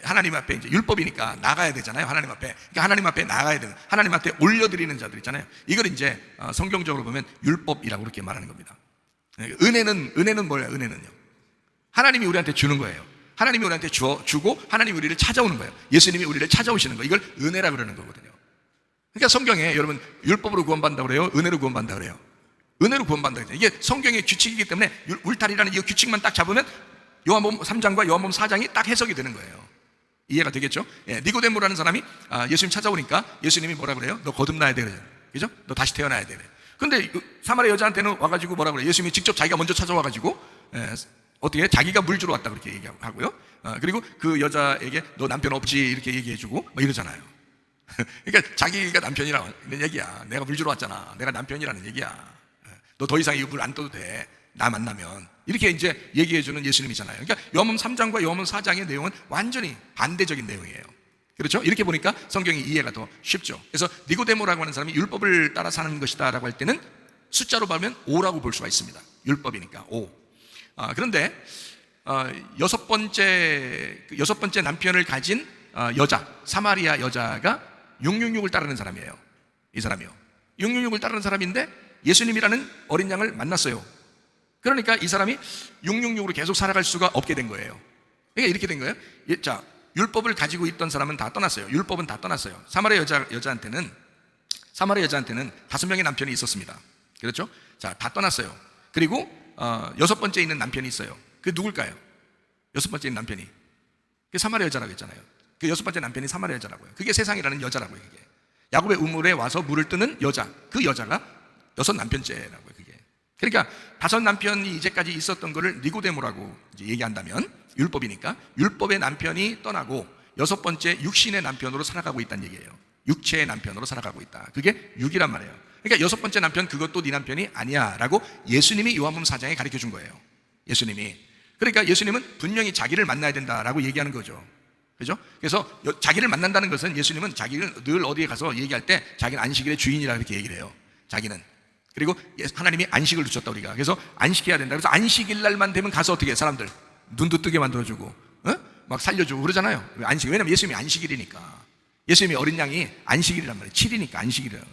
하나님 앞에 이제 율법이니까 나가야 되잖아요. 하나님 앞에. 그러니까 하나님 앞에 나가야 되는, 하나님 앞에 올려드리는 자들 있잖아요. 이걸 이제 성경적으로 보면 율법이라고 그렇게 말하는 겁니다. 은혜는 뭐예요? 은혜는요, 하나님이 우리한테 주는 거예요. 하나님이 우리한테 주고 하나님이 우리를 찾아오는 거예요. 예수님이 우리를 찾아오시는 거예요. 이걸 은혜라 그러는 거거든요. 그러니까 성경에 여러분 율법으로 구원받는다고 그래요? 은혜로 구원받는다고 그래요? 은혜로 구원받는다고 그래요. 이게 성경의 규칙이기 때문에 울타리라는 이 규칙만 딱 잡으면 요한복음 3장과 요한복음 4장이 딱 해석이 되는 거예요. 이해가 되겠죠? 니고데모라는 사람이 예수님 찾아오니까 예수님이 뭐라 그래요? 너 거듭나야 돼 그래요. 그죠? 너 다시 태어나야 돼. 근데 사마리아 여자한테는 와가지고 뭐라 그래요? 예수님이 직접 자기가 먼저 찾아와가지고 어떻게 자기가 물 주러 왔다 그렇게 얘기하고요. 그리고 그 여자에게 너 남편 없지 이렇게 얘기해주고 뭐 이러잖아요. 그러니까 자기가 남편이라는 얘기야. 내가 물 주러 왔잖아. 내가 남편이라는 얘기야. 너 더 이상 이 물 안 떠도 돼. 나 만나면. 이렇게 이제 얘기해주는 예수님이잖아요. 그러니까 요한복음 3장과 요한복음 4장의 내용은 완전히 반대적인 내용이에요. 그렇죠? 이렇게 보니까 성경이 이해가 더 쉽죠. 그래서 니고데모라고 하는 사람이 율법을 따라 사는 것이다 라고 할 때는 숫자로 보면 5라고 볼 수가 있습니다. 율법이니까 5. 그런데 여섯 번째 남편을 가진 여자, 사마리아 여자가 666을 따르는 사람이에요. 이 사람이요. 666을 따르는 사람인데 예수님이라는 어린 양을 만났어요. 그러니까 이 사람이 666으로 계속 살아갈 수가 없게 된 거예요. 그러니까 이렇게 된 거예요. 자, 율법을 가지고 있던 사람은 다 떠났어요. 율법은 다 떠났어요. 사마리아 여자한테는 5명의 남편이 있었습니다. 그렇죠? 자, 다 떠났어요. 그리고 6번째 있는 남편이 있어요. 그게 누굴까요? 6번째 있는 남편이 그게 사마리아 여자라고 했잖아요. 그 6번째 남편이 사마리아 여자라고요. 그게 세상이라는 여자라고요. 그게 야곱의 우물에 와서 물을 뜨는 여자, 그 여자가 6남편째라고요. 그게. 그러니까 5남편이 이제까지 있었던 거를 니고데모라고 이제 얘기한다면 율법이니까 율법의 남편이 떠나고 6번째 육신의 남편으로 살아가고 있다는 얘기예요. 육체의 남편으로 살아가고 있다. 그게 6이란 말이에요. 그러니까 6번째 남편 그것도 네 남편이 아니야 라고 예수님이 요한복음 4장에 가르쳐 준 거예요. 예수님이. 그러니까 예수님은 분명히 자기를 만나야 된다라고 얘기하는 거죠. 그죠? 그래서 자기를 만난다는 것은 예수님은 자기를 늘 어디에 가서 얘기할 때 자기는 안식일의 주인이라 그렇게 얘기를 해요. 자기는. 그리고 하나님이 안식을 주셨다 우리가. 그래서 안식해야 된다. 그래서 안식일 날만 되면 가서 어떻게 해? 사람들 눈도 뜨게 만들어주고 막 살려주고 그러잖아요. 안식. 왜냐면 예수님이 안식일이니까. 예수님이 어린 양이 안식일이란 말이에요. 7이니까 안식일이라고.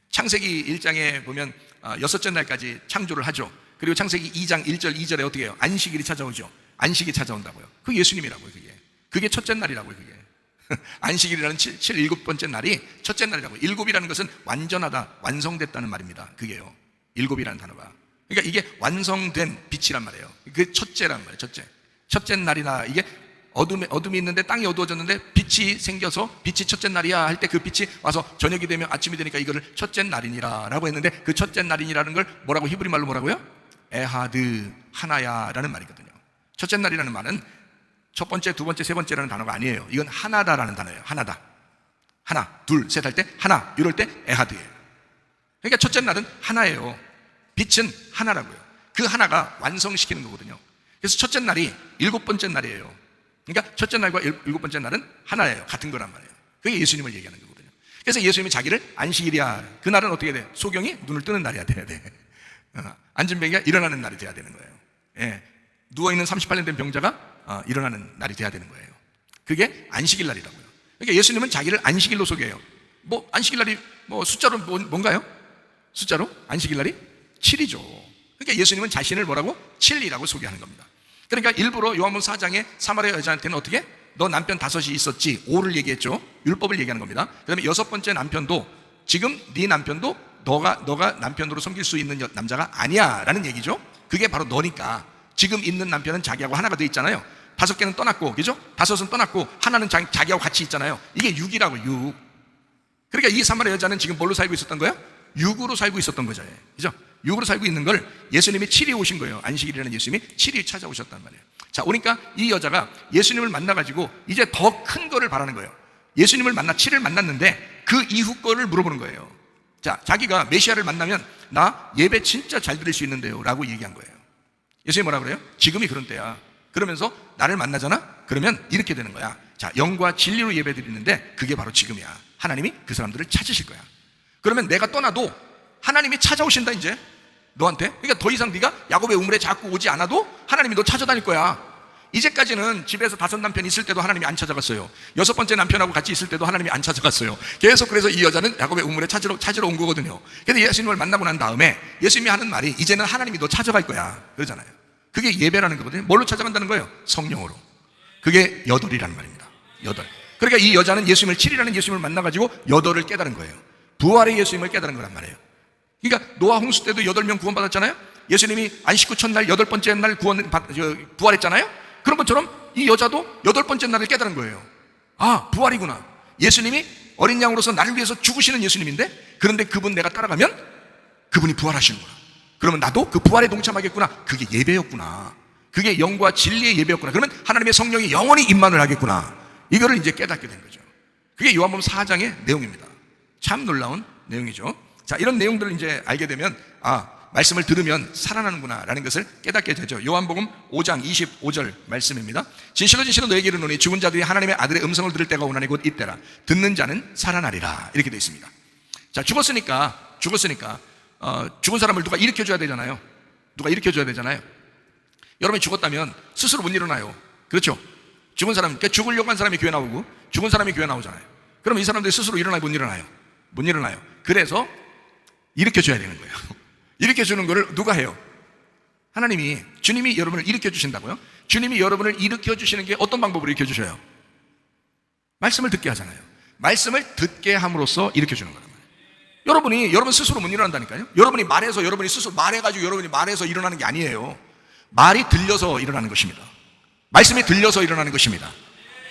창세기 1장에 보면 6째 날까지 창조를 하죠. 그리고 창세기 2장 1절 2절에 어떻게 해요? 안식일이 찾아오죠. 안식이 찾아온다고요. 그게 예수님이라고요. 그게 첫째 날이라고요. 그게 안식일이라는 7번째 날이 첫째 날이라고요. 7이라는 것은 완전하다, 완성됐다는 말입니다. 그게요. 7이라는 단어가. 그러니까 이게 완성된 빛이란 말이에요. 그게 첫째란 말이에요. 첫째 날이나 이게 어둠이 있는데 땅이 어두워졌는데 빛이 생겨서 빛이 첫째 날이야 할 때 그 빛이 와서 저녁이 되면 아침이 되니까 이거를 첫째 날이니라 라고 했는데 그 첫째 날이니라는 걸 뭐라고 히브리 말로 뭐라고요? 에하드, 하나야 라는 말이거든요. 첫째 날이라는 말은 첫 번째, 두 번째, 세 번째라는 단어가 아니에요. 이건 하나다라는 단어예요. 하나다. 하나, 둘, 셋 할 때 하나, 이럴 때 에하드예요. 그러니까 첫째 날은 하나예요. 빛은 하나라고요. 그 하나가 완성시키는 거거든요. 그래서 첫째 날이 7번째 날이에요. 그러니까 첫째 날과 7번째 날은 하나예요. 같은 거란 말이에요. 그게 예수님을 얘기하는 거거든요. 그래서 예수님이 자기를 안식일이야. 그날은 어떻게 돼? 소경이 눈을 뜨는 날이야 돼야 돼. 안진뱅이가 일어나는 날이 돼야 되는 거예요. 누워있는 38년 된 병자가 일어나는 날이 돼야 되는 거예요. 그게 안식일 날이라고요. 그러니까 예수님은 자기를 안식일로 소개해요. 뭐 안식일 날이 뭐 숫자로 뭔가요? 숫자로 안식일 날이 7이죠. 그러니까 예수님은 자신을 뭐라고? 7이라고 소개하는 겁니다. 그러니까 일부러 요한복음 4장에 사마리아 여자한테는 어떻게? 너 남편 5이 있었지. 5를 얘기했죠. 율법을 얘기하는 겁니다. 그 다음에 6번째 남편도 지금 네 남편도 너가 남편으로 섬길 수 있는 남자가 아니야 라는 얘기죠. 그게 바로 너니까. 지금 있는 남편은 자기하고 하나가 돼 있잖아요. 5개는 떠났고, 그죠? 5은 떠났고 하나는 자기하고 같이 있잖아요. 이게 6이라고 6. 그러니까 이 사마리아 여자는 지금 뭘로 살고 있었던 거예요? 육으로 살고 있었던 거죠. 그죠? 육으로 살고 있는 걸 예수님이 7일 오신 거예요. 안식일이라는 예수님이 7일 찾아오셨단 말이에요. 자, 오니까 이 여자가 예수님을 만나가지고 이제 더 큰 거를 바라는 거예요. 예수님을 7일 만났는데 그 이후 거를 물어보는 거예요. 자, 자기가 메시아를 만나면 나 예배 진짜 잘 드릴 수 있는데요 라고 얘기한 거예요. 예수님이 뭐라 그래요? 지금이 그런 때야. 그러면서 나를 만나잖아? 그러면 이렇게 되는 거야. 자, 영과 진리로 예배 드리는데 그게 바로 지금이야. 하나님이 그 사람들을 찾으실 거야. 그러면 내가 떠나도 하나님이 찾아오신다 이제 너한테. 그러니까 더 이상 네가 야곱의 우물에 자꾸 오지 않아도 하나님이 너 찾아다닐 거야. 이제까지는 집에서 5 남편 있을 때도 하나님이 안 찾아갔어요. 6번째 남편하고 같이 있을 때도 하나님이 안 찾아갔어요. 계속 그래서 이 여자는 야곱의 우물에 찾으러 온 거거든요. 그런데 예수님을 만나고 난 다음에 예수님이 하는 말이 이제는 하나님이 너 찾아갈 거야 그러잖아요. 그게 예배라는 거거든요. 뭘로 찾아간다는 거예요? 성령으로. 그게 8이라는 말입니다. 8. 그러니까 이 여자는 예수님을 7이라는 예수님을 만나가지고 8을 깨달은 거예요. 부활의 예수님을 깨달은 거란 말이에요. 그러니까 노아 홍수 때도 8명 구원받았잖아요. 예수님이 안식 후 첫날 8번째 날 부활했잖아요. 그런 것처럼 이 여자도 8번째 날을 깨달은 거예요. 아, 부활이구나. 예수님이 어린 양으로서 나를 위해서 죽으시는 예수님인데, 그런데 그분 내가 따라가면 그분이 부활하시는구나. 그러면 나도 그 부활에 동참하겠구나. 그게 예배였구나. 그게 영과 진리의 예배였구나. 그러면 하나님의 성령이 영원히 임만을 하겠구나. 이거를 이제 깨닫게 된 거죠. 그게 요한복음 4장의 내용입니다. 참 놀라운 내용이죠. 자, 이런 내용들을 이제 알게 되면 말씀을 들으면 살아나는구나 라는 것을 깨닫게 되죠. 요한복음 5장 25절 말씀입니다. 진실로 진실로 너에게 이르노니 죽은 자들이 하나님의 아들의 음성을 들을 때가 오나니 곧 이때라. 듣는 자는 살아나리라. 이렇게 되어 있습니다. 자, 죽었으니까 죽은 사람을 누가 일으켜줘야 되잖아요. 누가 일으켜줘야 되잖아요. 여러분이 죽었다면 스스로 못 일어나요. 그렇죠? 죽은 사람, 그러니까 죽으려고 한 사람이 교회 나오고 죽은 사람이 교회 나오잖아요. 그럼 이 사람들이 스스로 일어나요? 못 일어나요? 못 일어나요. 그래서 일으켜줘야 되는 거예요. 일으켜주는 거를 누가 해요? 하나님이, 주님이 여러분을 일으켜주신다고요? 주님이 여러분을 일으켜주시는 게 어떤 방법으로 일으켜주셔요? 말씀을 듣게 하잖아요. 말씀을 듣게 함으로써 일으켜주는 거란 말이에요. 여러분 스스로 못 일어난다니까요. 여러분이 스스로 말해가지고 여러분이 말해서 일어나는 게 아니에요. 말이 들려서 일어나는 것입니다. 말씀이 들려서 일어나는 것입니다.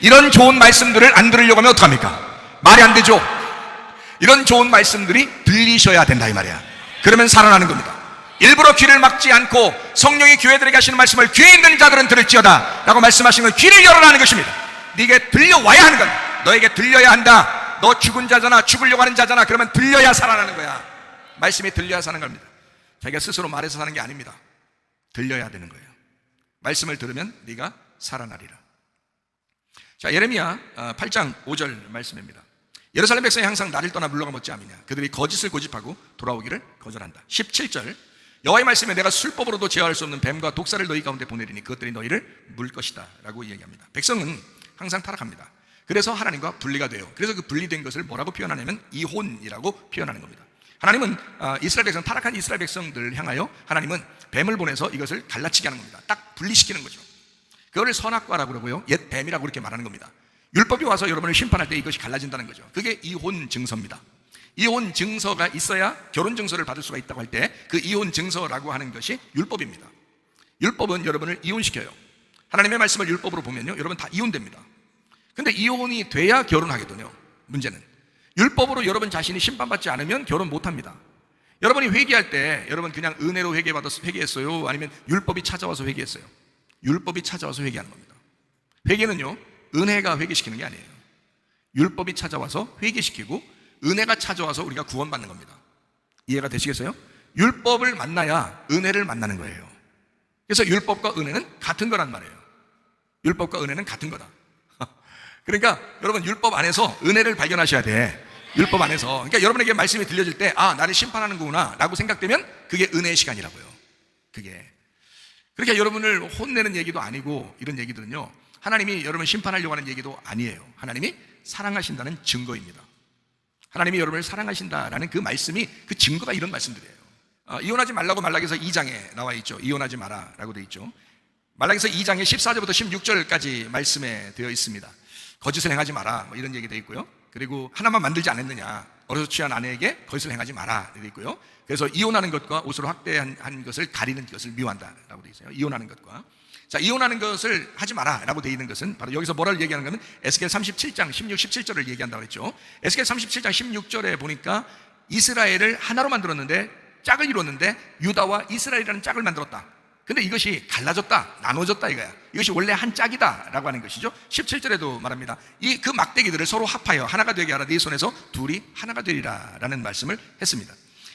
이런 좋은 말씀들을 안 들으려고 하면 어떡합니까? 말이 안 되죠. 이런 좋은 말씀들이 들리셔야 된다 이 말이야. 그러면 살아나는 겁니다. 일부러 귀를 막지 않고 성령이 교회들에게 하시는 말씀을 귀에 있는 자들은 들을지어다 라고 말씀하시는 건 귀를 열어라는 것입니다. 네게 들려와야 하는 건 너에게 들려야 한다. 너 죽은 자잖아, 죽으려고 하는 자잖아. 그러면 들려야 살아나는 거야. 말씀이 들려야 사는 겁니다. 자기가 스스로 말해서 사는 게 아닙니다. 들려야 되는 거예요. 말씀을 들으면 네가 살아나리라. 자, 예레미야 8장 5절 말씀입니다. 예루살렘 백성이 항상 나를 떠나 물러가면 어찌함이냐. 그들이 거짓을 고집하고 돌아오기를 거절한다. 17절 여호와의 말씀에 내가 술법으로도 제어할 수 없는 뱀과 독사를 너희 가운데 보내리니 그것들이 너희를 물 것이다 라고 얘기합니다. 백성은 항상 타락합니다. 그래서 하나님과 분리가 돼요. 그래서 그 분리된 것을 뭐라고 표현하냐면 이혼이라고 표현하는 겁니다. 하나님은 타락한 이스라엘 백성들을 향하여 하나님은 뱀을 보내서 이것을 갈라치게 하는 겁니다. 딱 분리시키는 거죠. 그거를 선악과라고 그러고요, 옛 뱀이라고 그렇게 말하는 겁니다. 율법이 와서 여러분을 심판할 때 이것이 갈라진다는 거죠. 그게 이혼 증서입니다. 이혼 증서가 있어야 결혼 증서를 받을 수가 있다고 할 때 그 이혼 증서라고 하는 것이 율법입니다. 율법은 여러분을 이혼시켜요. 하나님의 말씀을 율법으로 보면요, 여러분 다 이혼됩니다. 근데 이혼이 돼야 결혼하거든요. 문제는 율법으로 여러분 자신이 심판받지 않으면 결혼 못합니다. 여러분이 회개할 때 여러분 그냥 은혜로 회개했어요? 아니면 율법이 찾아와서 회개했어요? 율법이 찾아와서 회개하는 겁니다. 회개는요, 은혜가 회개시키는 게 아니에요. 율법이 찾아와서 회개시키고 은혜가 찾아와서 우리가 구원받는 겁니다. 이해가 되시겠어요? 율법을 만나야 은혜를 만나는 거예요. 그래서 율법과 은혜는 같은 거란 말이에요. 율법과 은혜는 같은 거다. 그러니까 여러분 율법 안에서 은혜를 발견하셔야 돼. 율법 안에서. 그러니까 여러분에게 말씀이 들려질 때 나를 심판하는구나 라고 생각되면 그게 은혜의 시간이라고요. 그게. 그러니까 여러분을 혼내는 얘기도 아니고 이런 얘기들은요, 하나님이 여러분을 심판하려고 하는 얘기도 아니에요. 하나님이 사랑하신다는 증거입니다. 하나님이 여러분을 사랑하신다라는 그 말씀이, 그 증거가 이런 말씀들이에요. 이혼하지 말라고 말라기서 2장에 나와 있죠. 이혼하지 마라 라고 되어 있죠. 말라기서 2장에 14절부터 16절까지 말씀에 되어 있습니다. 거짓을 행하지 마라 이런 얘기 되어 있고요. 그리고 하나만 만들지 않았느냐, 어려서 취한 아내에게 거짓을 행하지 마라 되어 있고요. 그래서 이혼하는 것과 옷으로 확대한 것을 가리는 것을 미워한다 라고 되어 있어요. 이혼하는 것과. 자, 이혼하는 것을 하지 마라 라고 되어 있는 것은 바로 여기서 뭐라를 얘기하는 것은 에스겔 37장 16, 17절을 얘기한다고 했죠. 에스겔 37장 16절에 보니까 이스라엘을 하나로 만들었는데, 짝을 이뤘는데 유다와 이스라엘이라는 짝을 만들었다. 근데 이것이 갈라졌다, 나눠졌다 이거야. 이것이 원래 한 짝이다 라고 하는 것이죠. 17절에도 말합니다. 그 막대기들을 서로 합하여 하나가 되게 하라. 네 손에서 둘이 하나가 되리라 라는 말씀을 했습니다.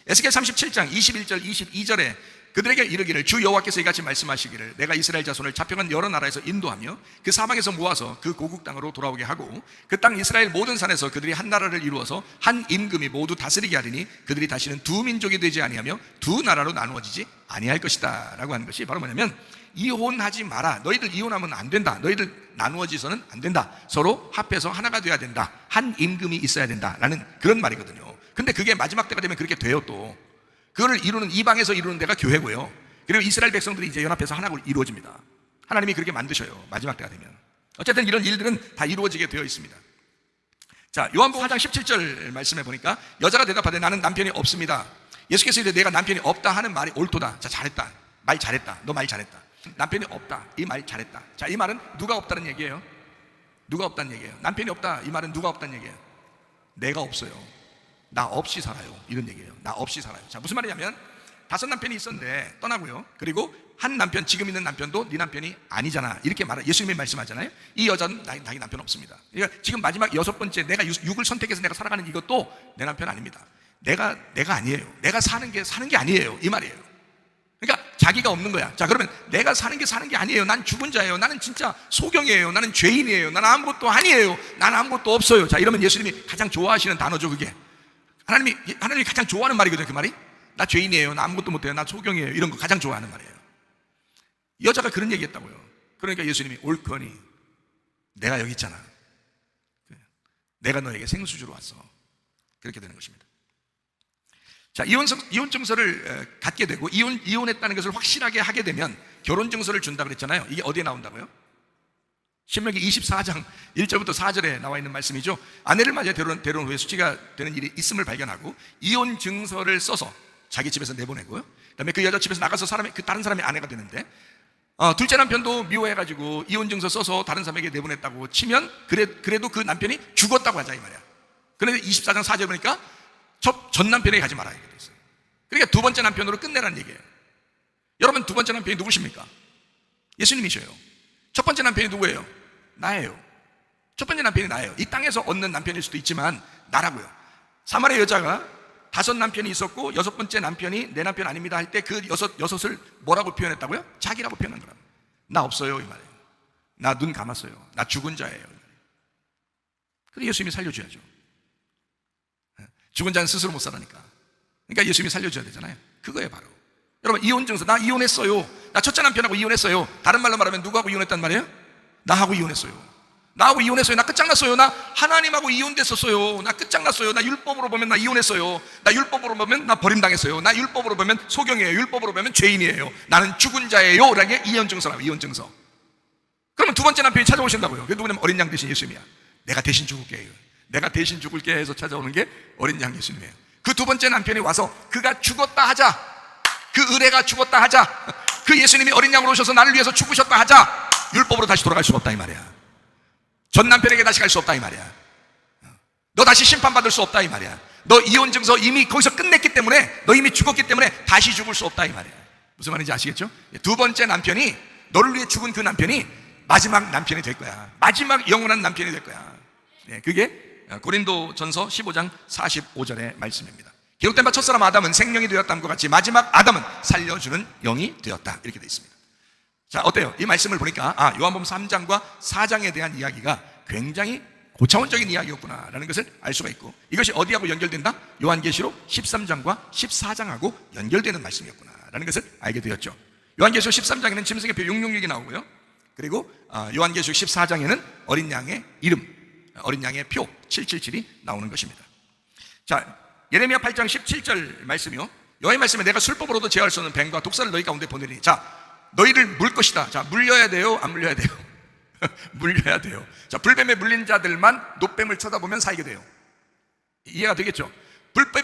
에스겔 37장 21절 22절에 그들에게 이르기를 주 여호와께서 이같이 말씀하시기를 내가 이스라엘 자손을 잡혀간 여러 나라에서 인도하며 그 사방에서 모아서 그 고국 땅으로 돌아오게 하고 그 땅 이스라엘 모든 산에서 그들이 한 나라를 이루어서 한 임금이 모두 다스리게 하리니 그들이 다시는 두 민족이 되지 아니하며 두 나라로 나누어지지 아니할 것이다 라고 하는 것이 바로 뭐냐면, 이혼하지 마라. 너희들 이혼하면 안 된다. 너희들 나누어지서는 안 된다. 서로 합해서 하나가 돼야 된다. 한 임금이 있어야 된다 라는 그런 말이거든요. 근데 그게 마지막 때가 되면 그렇게 돼요. 또 그거를 이루는, 이방에서 이루는 데가 교회고요. 그리고 이스라엘 백성들이 이제 연합해서 하나로 이루어집니다. 하나님이 그렇게 만드셔요, 마지막 때가 되면. 어쨌든 이런 일들은 다 이루어지게 되어 있습니다. 자, 요한복음 4장 17절 말씀해 보니까 여자가 대답하되 나는 남편이 없습니다. 예수께서 이제 내가 남편이 없다 하는 말이 옳도다. 자, 잘했다. 말 잘했다. 너 말 잘했다. 남편이 없다. 이 말 잘했다. 자, 이 말은 누가 없다는 얘기예요? 누가 없다는 얘기예요? 남편이 없다. 이 말은 누가 없다는 얘기예요? 내가 없어요. 나 없이 살아요. 이런 얘기예요. 나 없이 살아요. 자, 무슨 말이냐면 5 남편이 있었는데 떠나고요. 그리고 한 남편, 지금 있는 남편도 네 남편이 아니잖아. 이렇게 예수님이 말씀하잖아요. 이 여자는 자기 남편 없습니다. 그러니까 지금 마지막 6번째 내가 육을 선택해서 내가 살아가는 이것도 내 남편 아닙니다. 내가 아니에요. 내가 사는 게 아니에요. 이 말이에요. 그러니까 자기가 없는 거야. 자, 그러면 내가 사는 게 아니에요. 난 죽은 자예요. 나는 진짜 소경이에요. 나는 죄인이에요. 나는 아무것도 아니에요. 나는 아무것도 없어요. 자, 이러면 예수님이 가장 좋아하시는 단어죠, 그게. 하나님이 가장 좋아하는 말이거든요, 그 말이. 나 죄인이에요. 나 아무것도 못해요. 나 소경이에요. 이런 거 가장 좋아하는 말이에요. 여자가 그런 얘기 했다고요. 그러니까 예수님이 옳거니 내가 여기 있잖아. 내가 너에게 생수주로 왔어. 그렇게 되는 것입니다. 자, 이혼 증서를 갖게 되고 이혼했다는 것을 확실하게 하게 되면 결혼 증서를 준다 그랬잖아요. 이게 어디에 나온다고요? 신명기 24장 1절부터 4절에 나와 있는 말씀이죠. 아내를 맞아 데려온 후에 수치가 되는 일이 있음을 발견하고 이혼 증서를 써서 자기 집에서 내보내고요. 그다음에 그 여자 집에서 나가서 다른 사람의 아내가 되는데, 둘째 남편도 미워해가지고 이혼 증서 써서 다른 사람에게 내보냈다고 치면 그래도 그 남편이 죽었다고 하자 이 말이야. 그런데 24장 4절 보니까 전 남편에게 가지 말아야 되겠어요. 그러니까 두 번째 남편으로 끝내라는 얘기예요. 여러분, 두 번째 남편이 누구십니까? 예수님이셔요. 첫 번째 남편이 누구예요? 나예요. 첫 번째 남편이 나예요. 이 땅에서 얻는 남편일 수도 있지만 나라고요. 사마리아 여자가 5 남편이 있었고 6번째 남편이 내 남편 아닙니다 할 때 그 여섯을 뭐라고 표현했다고요? 자기라고 표현한 거라고. 나 없어요 이 말이에요. 나 눈 감았어요. 나 죽은 자예요. 그래서 예수님이 살려줘야죠. 죽은 자는 스스로 못 살아니까. 그러니까 예수님이 살려줘야 되잖아요. 그거예요 바로. 여러분, 이혼 증서, 나 이혼했어요. 나 첫째 남편하고 이혼했어요. 다른 말로 말하면 누구하고 이혼했단 말이에요? 나하고 이혼했어요. 나하고 이혼했어요. 나 끝장났어요. 나 하나님하고 이혼됐었어요. 나 끝장났어요. 나 율법으로 보면 나 이혼했어요. 나 율법으로 보면 나 버림당했어요. 나 율법으로 보면 소경이에요. 율법으로 보면 죄인이에요. 나는 죽은 자예요 라는 게 이혼 증서라고. 이혼 증서. 그러면 두 번째 남편이 찾아오신다고요. 그게 누구냐면 어린 양 대신 예수님이야. 내가 대신 죽을게. 내가 대신 죽을게 해서 찾아오는 게 어린 양 예수님이에요. 그 두 번째 남편이 와서 그가 죽었다 하자, 그 의뢰가 죽었다 하자, 그 예수님이 어린 양으로 오셔서 나를 위해서 죽으셨다 하자, 율법으로 다시 돌아갈 수가 없다 이 말이야. 전 남편에게 다시 갈 수 없다 이 말이야. 너 다시 심판받을 수 없다 이 말이야. 너 이혼 증서 이미 거기서 끝냈기 때문에, 너 이미 죽었기 때문에 다시 죽을 수 없다 이 말이야. 무슨 말인지 아시겠죠? 두 번째 남편이, 너를 위해 죽은 그 남편이 마지막 남편이 될 거야. 마지막 영원한 남편이 될 거야. 그게 고린도전서 15장 45절의 말씀입니다. 기록된 바 첫사람 아담은 생명이 되었다는 것 같이 마지막 아담은 살려주는 영이 되었다, 이렇게 되어 있습니다. 자, 어때요? 이 말씀을 보니까 요한복음 3장과 4장에 대한 이야기가 굉장히 고차원적인 이야기였구나라는 것을 알 수가 있고, 이것이 어디하고 연결된다? 요한계시록 13장과 14장하고 연결되는 말씀이었구나라는 것을 알게 되었죠. 요한계시록 13장에는 짐승의 표 666이 나오고요. 그리고 요한계시록 14장에는 어린 양의 이름, 어린 양의 표 777이 나오는 것입니다. 자, 예레미야 8장 17절 말씀이요. 여호와의 말씀에 내가 술법으로도 제어할 수 없는 뱀과 독사를 너희 가운데 보내리니, 자, 너희를 물 것이다. 자, 물려야 돼요? 안 물려야 돼요? 물려야 돼요. 자, 불뱀에 물린 자들만 노뱀을 쳐다보면 살게 돼요. 이해가 되겠죠?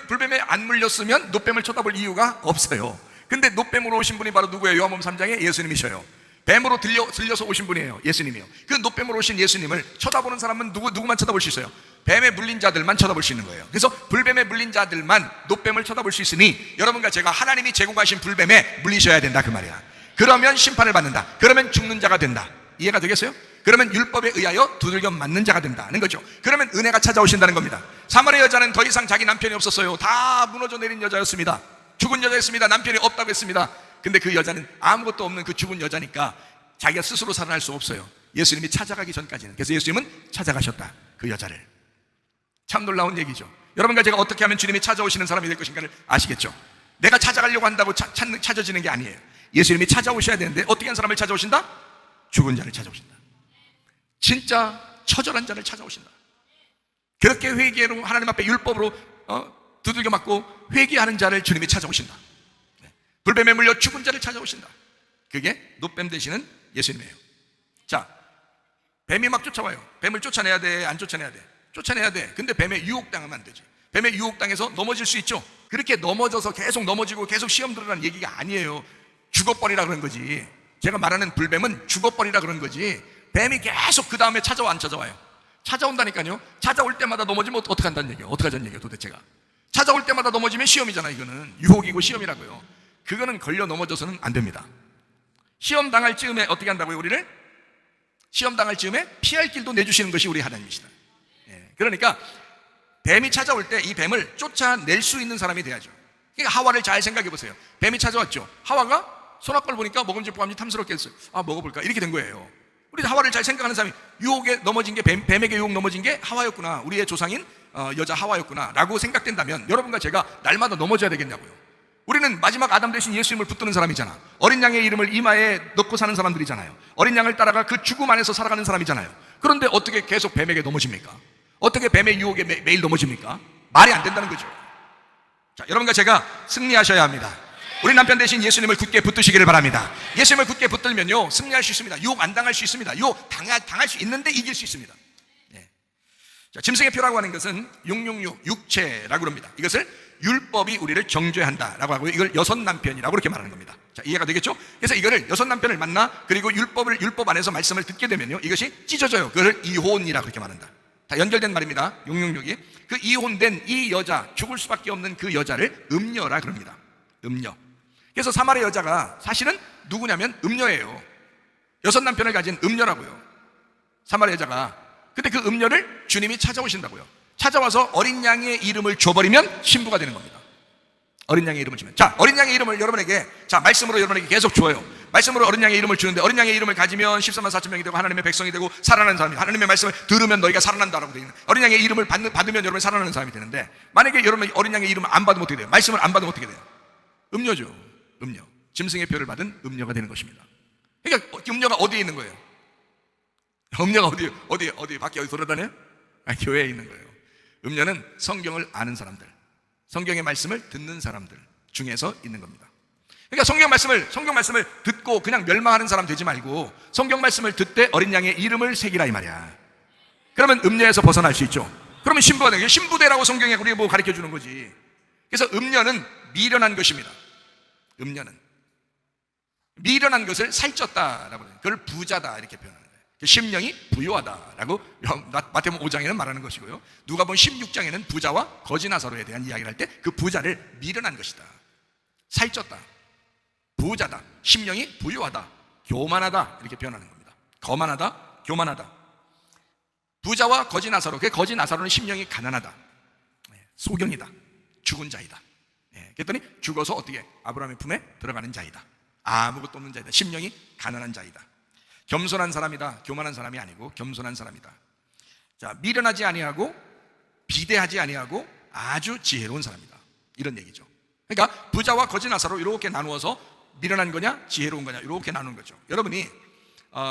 불뱀에 안 물렸으면 노뱀을 쳐다볼 이유가 없어요. 근데 노뱀으로 오신 분이 바로 누구예요? 요한복음 3장에 예수님이셔요. 뱀으로 들려서 오신 분이에요. 예수님이요. 그 노뱀으로 오신 예수님을 쳐다보는 사람은 누구만 쳐다볼 수 있어요? 뱀에 물린 자들만 쳐다볼 수 있는 거예요. 그래서 불뱀에 물린 자들만 노뱀을 쳐다볼 수 있으니 여러분과 제가 하나님이 제공하신 불뱀에 물리셔야 된다 그 말이야. 그러면 심판을 받는다. 그러면 죽는 자가 된다. 이해가 되겠어요? 그러면 율법에 의하여 두들겨 맞는 자가 된다는 거죠. 그러면 은혜가 찾아오신다는 겁니다. 사마리아 여자는 더 이상 자기 남편이 없었어요. 다 무너져 내린 여자였습니다. 죽은 여자였습니다. 남편이 없다고 했습니다. 근데 그 여자는 아무것도 없는 그 죽은 여자니까 자기가 스스로 살아날 수 없어요. 예수님이 찾아가기 전까지는. 그래서 예수님은 찾아가셨다, 그 여자를. 참 놀라운 얘기죠. 여러분과 제가 어떻게 하면 주님이 찾아오시는 사람이 될 것인가를 아시겠죠? 내가 찾아가려고 한다고 찾아지는 게 아니에요. 예수님이 찾아오셔야 되는데 어떻게 한 사람을 찾아오신다? 죽은 자를 찾아오신다. 진짜 처절한 자를 찾아오신다. 그렇게 회개로 하나님 앞에 율법으로 두들겨 맞고 회개하는 자를 주님이 찾아오신다. 불뱀에 물려 죽은 자를 찾아오신다. 그게 노뱀 되시는 예수님이에요. 자, 뱀이 막 쫓아와요. 뱀을 쫓아내야 돼, 안 쫓아내야 돼? 쫓아내야 돼. 근데 뱀에 유혹당하면 안 되지. 뱀에 유혹당해서 넘어질 수 있죠. 그렇게 넘어져서 계속 넘어지고 계속 시험 들으라는 얘기가 아니에요. 죽어버리라 그런 거지. 제가 말하는 불뱀은 죽어버리라 그런 거지. 뱀이 계속 그 다음에 찾아와 안 찾아와요? 찾아온다니까요. 찾아올 때마다 넘어지면 어떡한다는 얘기예요? 어떡하자는 얘기예요 도대체가? 찾아올 때마다 넘어지면 시험이잖아. 이거는 유혹이고 시험이라고요. 그거는 걸려 넘어져서는 안 됩니다. 시험 당할 즈음에 어떻게 한다고요? 우리를? 시험 당할 즈음에 피할 길도 내주시는 것이 우리 하나님이시다. 그러니까 뱀이 찾아올 때 이 뱀을 쫓아낼 수 있는 사람이 돼야죠. 그러니까 하와를 잘 생각해 보세요. 뱀이 찾아왔죠. 하와가 손아귀를 보니까 먹음직하니 탐스럽게 했어요. 아, 먹어볼까? 이렇게 된 거예요. 우리 하와를 잘 생각하는 사람이 유혹에 넘어진 게 뱀에게 유혹 넘어진 게 하와였구나. 우리의 조상인 여자 하와였구나 라고 생각된다면 여러분과 제가 날마다 넘어져야 되겠냐고요. 우리는 마지막 아담 대신 예수님을 붙드는 사람이잖아. 어린 양의 이름을 이마에 넣고 사는 사람들이잖아요. 어린 양을 따라가 그 죽음 안에서 살아가는 사람이잖아요. 그런데 어떻게 계속 뱀에게 넘어집니까? 어떻게 뱀의 유혹에 매일 넘어집니까? 말이 안 된다는 거죠. 자, 여러분과 제가 승리하셔야 합니다. 우리 남편 대신 예수님을 굳게 붙드시기를 바랍니다. 예수님을 굳게 붙들면요 승리할 수 있습니다. 유혹 안 당할 수 있습니다. 유혹 당할 수 있는데 이길 수 있습니다. 자, 짐승의 표라고 하는 것은 666 육체라고 합니다. 이것을 율법이 우리를 정죄한다라고 하고 이걸 여섯 남편이라고 그렇게 말하는 겁니다. 자, 이해가 되겠죠? 그래서 이거를 여섯 남편을 만나 그리고 율법 안에서 말씀을 듣게 되면요 이것이 찢어져요. 그걸 이혼이라고 그렇게 말한다. 다 연결된 말입니다. 666이 그 이혼된 이 여자, 죽을 수밖에 없는 그 여자를 음녀라 그럽니다. 음녀. 그래서 사마리아 여자가 사실은 누구냐면 음녀예요. 여섯 남편을 가진 음녀라고요. 사마리아 여자가. 근데 그 음녀를 주님이 찾아오신다고요. 찾아와서 어린 양의 이름을 줘버리면 신부가 되는 겁니다. 어린 양의 이름을 주면. 자, 어린 양의 이름을 여러분에게, 자, 말씀으로 여러분에게 계속 줘요. 말씀으로 어린 양의 이름을 주는데 어린 양의 이름을 가지면 14만 4천 명이 되고 하나님의 백성이 되고 살아나는 사람이, 하나님의 말씀을 들으면 너희가 살아난다라고 되어 있는, 어린 양의 이름을 받으면 여러분이 살아나는 사람이 되는데, 만약에 여러분이 어린 양의 이름을 안 받으면 어떻게 돼요? 말씀을 안 받으면 어떻게 돼요? 음녀죠. 음녀. 짐승의 표를 받은 음녀가 되는 것입니다. 그러니까 음녀가 어디에 있는 거예요? 음녀가 어디 밖에 어디 돌아다녀요? 교회에 있는 거예요. 음녀는 성경을 아는 사람들, 성경의 말씀을 듣는 사람들 중에서 있는 겁니다. 그러니까 성경 말씀을 듣고 그냥 멸망하는 사람 되지 말고 성경 말씀을 듣되 어린 양의 이름을 새기라 이 말이야. 그러면 음녀에서 벗어날 수 있죠. 그러면 신부가 되는 게 신부되라고 성경에 우리에게 뭐 가르쳐 주는 거지. 그래서 음녀는 미련한 것입니다. 음녀는 미련한 것을 살쪘다라고 해요. 그걸 부자다 이렇게 표현하는 거예요. 심령이 부요하다라고 마태복음 5장에는 말하는 것이고요. 누가복음 16장에는 부자와 거지 나사로에 대한 이야기를 할 때 그 부자를 미련한 것이다. 살쪘다. 부자다. 심령이 부요하다. 교만하다. 이렇게 표현하는 겁니다. 거만하다. 교만하다. 부자와 거지 나사로. 그 거지 나사로는 심령이 가난하다. 소경이다. 죽은 자이다. 그랬더니 죽어서 어떻게 아브라함의 품에 들어가는 자이다. 아무것도 없는 자이다. 심령이 가난한 자이다. 겸손한 사람이다. 교만한 사람이 아니고 겸손한 사람이다. 자, 미련하지 아니하고 비대하지 아니하고 아주 지혜로운 사람이다. 이런 얘기죠. 그러니까 부자와 거지 나사로 이렇게 나누어서 미련한 거냐 지혜로운 거냐 이렇게 나누는 거죠. 여러분이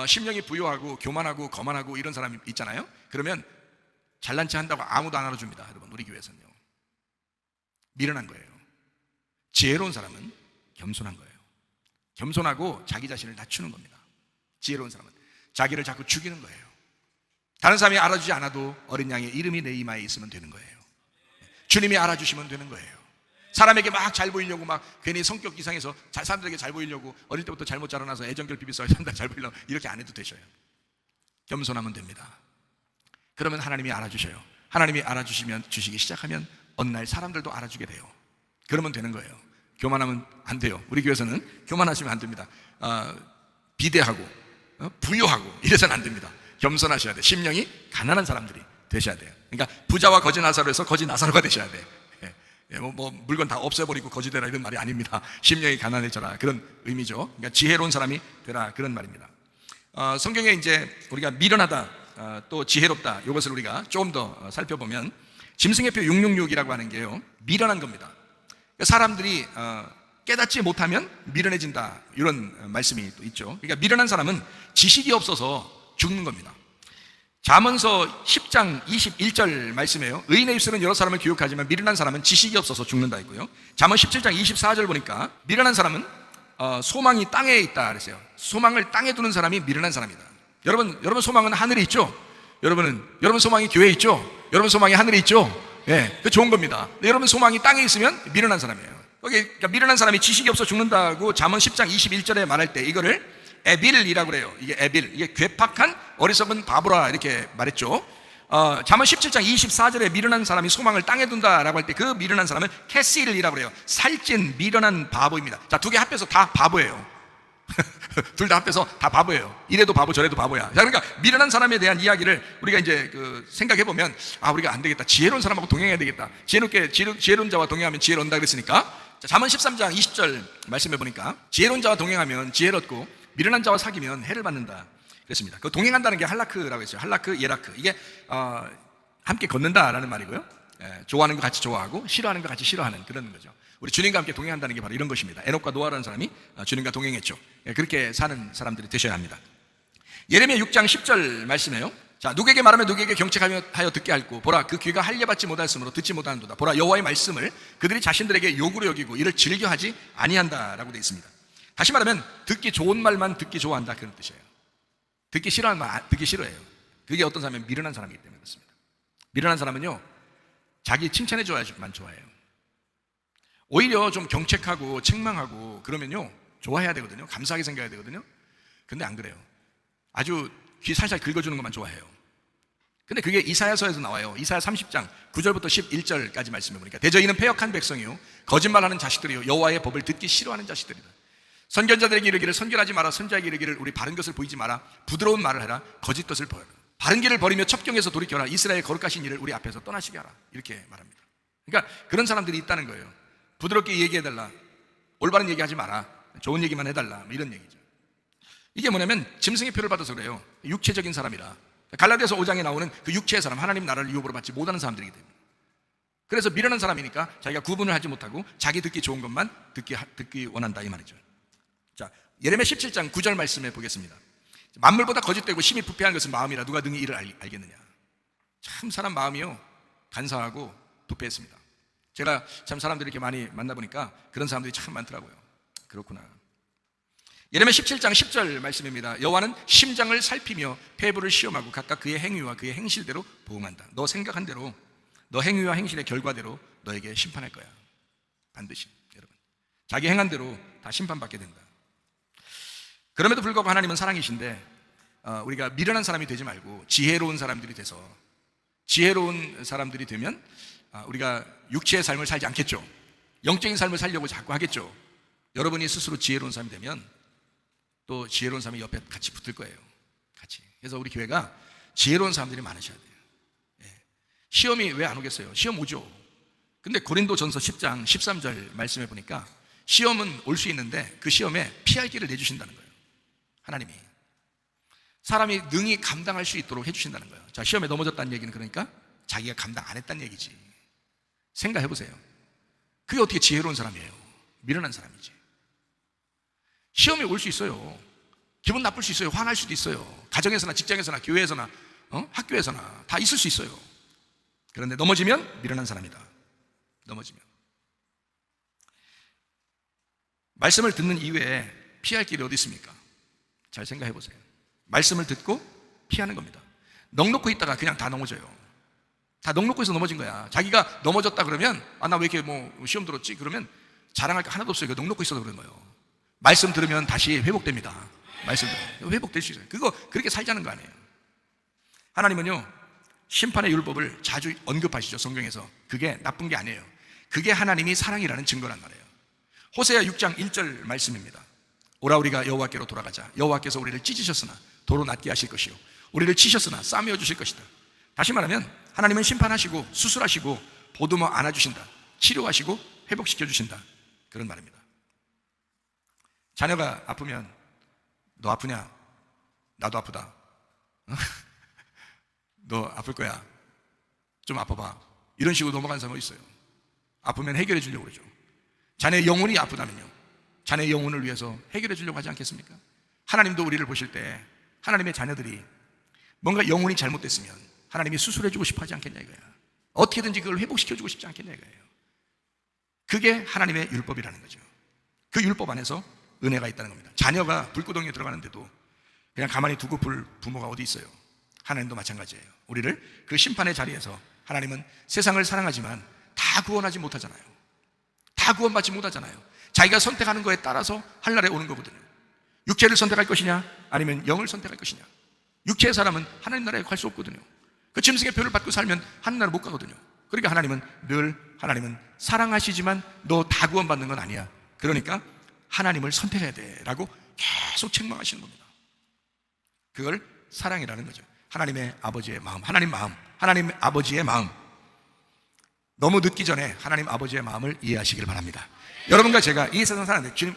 심령이 부요하고 교만하고 거만하고 이런 사람이 있잖아요. 그러면 잘난 체 한다고 아무도 안 알아줍니다. 여러분, 우리 교회에서는요. 미련한 거예요. 지혜로운 사람은 겸손한 거예요. 겸손하고 자기 자신을 낮추는 겁니다. 지혜로운 사람은 자기를 자꾸 죽이는 거예요. 다른 사람이 알아주지 않아도 어린 양의 이름이 내 이마에 있으면 되는 거예요. 주님이 알아주시면 되는 거예요. 사람에게 막 잘 보이려고 막 괜히 성격 이상해서 사람들에게 잘 보이려고 어릴 때부터 잘못 자라나서 애정결핍이 있어요. 사람들 잘 보이려고 이렇게 안 해도 되셔요. 겸손하면 됩니다. 그러면 하나님이 알아주셔요. 하나님이 주시기 시작하면 어느 날 사람들도 알아주게 돼요. 그러면 되는 거예요. 교만하면 안 돼요. 우리 교회에서는 교만하시면 안 됩니다. 비대하고 부유하고 이래서는 안 됩니다. 겸손하셔야 돼요. 심령이 가난한 사람들이 되셔야 돼요. 그러니까 부자와 거지 나사로에서 거지 나사로가 되셔야 돼요. 뭐 물건 다 없애버리고 거지 되라 이런 말이 아닙니다. 심령이 가난해져라 그런 의미죠. 그러니까 지혜로운 사람이 되라 그런 말입니다. 성경에 이제 우리가 미련하다 또 지혜롭다 이것을 우리가 조금 더 살펴보면 짐승의 표 666이라고 하는 게요, 미련한 겁니다. 그러니까 사람들이 깨닫지 못하면 미련해진다 이런 말씀이 또 있죠. 그러니까 미련한 사람은 지식이 없어서 죽는 겁니다. 잠언서 10장 21절 말씀이에요. 의인의 입술은 여러 사람을 교육하지만 미련한 사람은 지식이 없어서 죽는다 했고요. 잠언 17장 24절 보니까 미련한 사람은 소망이 땅에 있다 그랬어요. 소망을 땅에 두는 사람이 미련한 사람이다. 여러분 소망은 하늘에 있죠? 여러분 소망이 교회에 있죠? 여러분 소망이 하늘에 있죠? 예, 그 좋은 겁니다. 여러분 소망이 땅에 있으면 미련한 사람이에요. 그러니까 미련한 사람이 지식이 없어 죽는다고 잠언 10장 21절에 말할 때 이거를 에빌이라고 그래요. 이게 에빌, 이게 괴팍한 어리석은 바보라 이렇게 말했죠. 잠언 17장 24절에 미련한 사람이 소망을 땅에 둔다라고 할 때 그 미련한 사람은 캐실이라고 그래요. 살찐 미련한 바보입니다. 자, 두 개 합해서 다 바보예요. 둘 다 합해서 다 바보예요. 이래도 바보 저래도 바보야. 자, 그러니까 미련한 사람에 대한 이야기를 우리가 이제 생각해 보면 우리가 안 되겠다. 지혜로운 사람하고 동행해야 되겠다. 지혜로운 자와 동행하면 지혜를 얻는다 그랬으니까 자, 잠언 13장 20절 말씀해 보니까 지혜로운 자와 동행하면 지혜를 얻고 미련한 자와 사귀면 해를 받는다 그랬습니다. 그 동행한다는 게 할라크라고 했어요. 할라크, 예라크. 이게 함께 걷는다라는 말이고요. 좋아하는 거 같이 좋아하고 싫어하는 거 같이 싫어하는 그런 거죠. 우리 주님과 함께 동행한다는 게 바로 이런 것입니다. 에녹과 노아라는 사람이 주님과 동행했죠. 그렇게 사는 사람들이 되셔야 합니다. 예레미야 6장 10절 말씀이에요. 자, 누구에게 말하면 누구에게 경책하여 듣게 할고 보라 그 귀가 할례받지 못하였으므로 듣지 못하는도다. 보라 여호와의 말씀을 그들이 자신들에게 욕으로 여기고 이를 즐겨하지 아니한다라고 되어 있습니다. 다시 말하면 듣기 좋은 말만 듣기 좋아한다 그런 뜻이에요. 듣기 싫어하는 말 듣기 싫어해요. 그게 어떤 사람은 미련한 사람이기 때문에 그렇습니다. 미련한 사람은요, 자기 칭찬해 줘야만 좋아해요. 오히려 좀 경책하고 책망하고 그러면요 좋아해야 되거든요. 감사하게 생각해야 되거든요. 근데 안 그래요. 아주 귀 살살 긁어주는 것만 좋아해요. 근데 그게 이사야서에서 나와요. 이사야 30장 9절부터 11절까지 말씀해 보니까 대저희는 패역한 백성이요 거짓말하는 자식들이요 여호와의 법을 듣기 싫어하는 자식들이다. 선견자들에게 이르기를 선견하지 마라. 선자에게 이르기를 우리 바른 것을 보이지 마라. 부드러운 말을 해라. 거짓 것을 버려라. 바른 길을 버리며 첩경에서 돌이켜라. 이스라엘 거룩하신 일을 우리 앞에서 떠나시게 하라. 이렇게 말합니다. 그러니까 그런 사람들이 있다는 거예요. 부드럽게 얘기해달라. 올바른 얘기하지 마라. 좋은 얘기만 해달라. 이런 얘기죠. 이게 뭐냐면 짐승의 표를 받아서 그래요. 육체적인 사람이라. 갈라디아서 5장에 나오는 그 육체의 사람, 하나님 나라를 유업으로 받지 못하는 사람들이기 때문에. 그래서 미련한 사람이니까 자기가 구분을 하지 못하고 자기 듣기 좋은 것만 듣기 원한다 이 말이죠. 자, 예레미야 17장 9절 말씀에 보겠습니다. 만물보다 거짓되고 심히 부패한 것은 마음이라 누가 능히 이를 알겠느냐. 참 사람 마음이요 간사하고 부패했습니다. 제가 참 사람들이 이렇게 많이 만나보니까 그런 사람들이 참 많더라고요. 그렇구나. 예레미야 17장 10절 말씀입니다. 여호와는 심장을 살피며 폐부를 시험하고 각각 그의 행위와 그의 행실대로 보응한다. 너 생각한 대로 너 행위와 행실의 결과대로 너에게 심판할 거야. 반드시 여러분 자기 행한 대로 다 심판받게 된다. 그럼에도 불구하고 하나님은 사랑이신데 우리가 미련한 사람이 되지 말고 지혜로운 사람들이 돼서 지혜로운 사람들이 되면 우리가 육체의 삶을 살지 않겠죠. 영적인 삶을 살려고 자꾸 하겠죠. 여러분이 스스로 지혜로운 사람이 되면 또 지혜로운 사람이 옆에 같이 붙을 거예요. 같이. 그래서 우리 교회가 지혜로운 사람들이 많으셔야 돼요. 시험이 왜 안 오겠어요? 시험 오죠. 근데 고린도전서 10장 13절 말씀해 보니까 시험은 올 수 있는데 그 시험에 피할 길을 내주신다는 거예요. 하나님이 사람이 능히 감당할 수 있도록 해주신다는 거예요. 자, 시험에 넘어졌다는 얘기는 그러니까 자기가 감당 안 했다는 얘기지. 생각해 보세요. 그게 어떻게 지혜로운 사람이에요? 미련한 사람이지. 시험이 올 수 있어요. 기분 나쁠 수 있어요. 화날 수도 있어요. 가정에서나 직장에서나 교회에서나 학교에서나 다 있을 수 있어요. 그런데 넘어지면 미련한 사람이다. 넘어지면 말씀을 듣는 이외에 피할 길이 어디 있습니까? 잘 생각해 보세요. 말씀을 듣고 피하는 겁니다. 넋놓고 있다가 그냥 다 넘어져요. 다 넋놓고 있어 넘어진 거야. 자기가 넘어졌다 그러면 나 왜 이렇게 시험 들었지? 그러면 자랑할 게 하나도 없어요. 넋놓고 있어서 그런 거예요. 말씀 들으면 다시 회복됩니다. 말씀 들으면 회복될 수 있어요. 그거 그렇게 살자는 거 아니에요. 하나님은요 심판의 율법을 자주 언급하시죠, 성경에서. 그게 나쁜 게 아니에요. 그게 하나님이 사랑이라는 증거란 말이에요. 호세아 6장 1절 말씀입니다. 오라 우리가 여호와께로 돌아가자. 여호와께서 우리를 찢으셨으나 도로 낫게 하실 것이요 우리를 치셨으나 싸매어 주실 것이다. 다시 말하면 하나님은 심판하시고 수술하시고 보듬어 안아주신다. 치료하시고 회복시켜 주신다. 그런 말입니다. 자녀가 아프면 너 아프냐? 나도 아프다. 너 아플 거야. 좀 아파봐. 이런 식으로 넘어가는 사람이 있어요. 아프면 해결해 주려고 그러죠. 자네의 영혼이 아프다면요, 자네의 영혼을 위해서 해결해 주려고 하지 않겠습니까? 하나님도 우리를 보실 때 하나님의 자녀들이 뭔가 영혼이 잘못됐으면 하나님이 수술해 주고 싶어 하지 않겠냐 이거야. 어떻게든지 그걸 회복시켜 주고 싶지 않겠냐 이거예요. 그게 하나님의 율법이라는 거죠. 그 율법 안에서 은혜가 있다는 겁니다. 자녀가 불구덩이에 들어가는데도 그냥 가만히 두고 볼 부모가 어디 있어요? 하나님도 마찬가지예요. 우리를 그 심판의 자리에서 하나님은 세상을 사랑하지만 다 구원하지 못하잖아요. 다 구원받지 못하잖아요. 자기가 선택하는 거에 따라서 하늘나라에 오는 거거든요. 육체를 선택할 것이냐 아니면 영을 선택할 것이냐. 육체의 사람은 하나님 나라에 갈 수 없거든요. 그 짐승의 표를 받고 살면 하늘나라 못 가거든요. 그러니까 하나님은 사랑하시지만 너 다 구원받는 건 아니야. 그러니까 하나님을 선택해야 돼 라고 계속 책망하시는 겁니다. 그걸 사랑이라는 거죠. 하나님의 아버지의 마음, 하나님 아버지의 마음. 너무 늦기 전에 하나님 아버지의 마음을 이해하시길 바랍니다. 여러분과 제가 이 세상 사는데 주님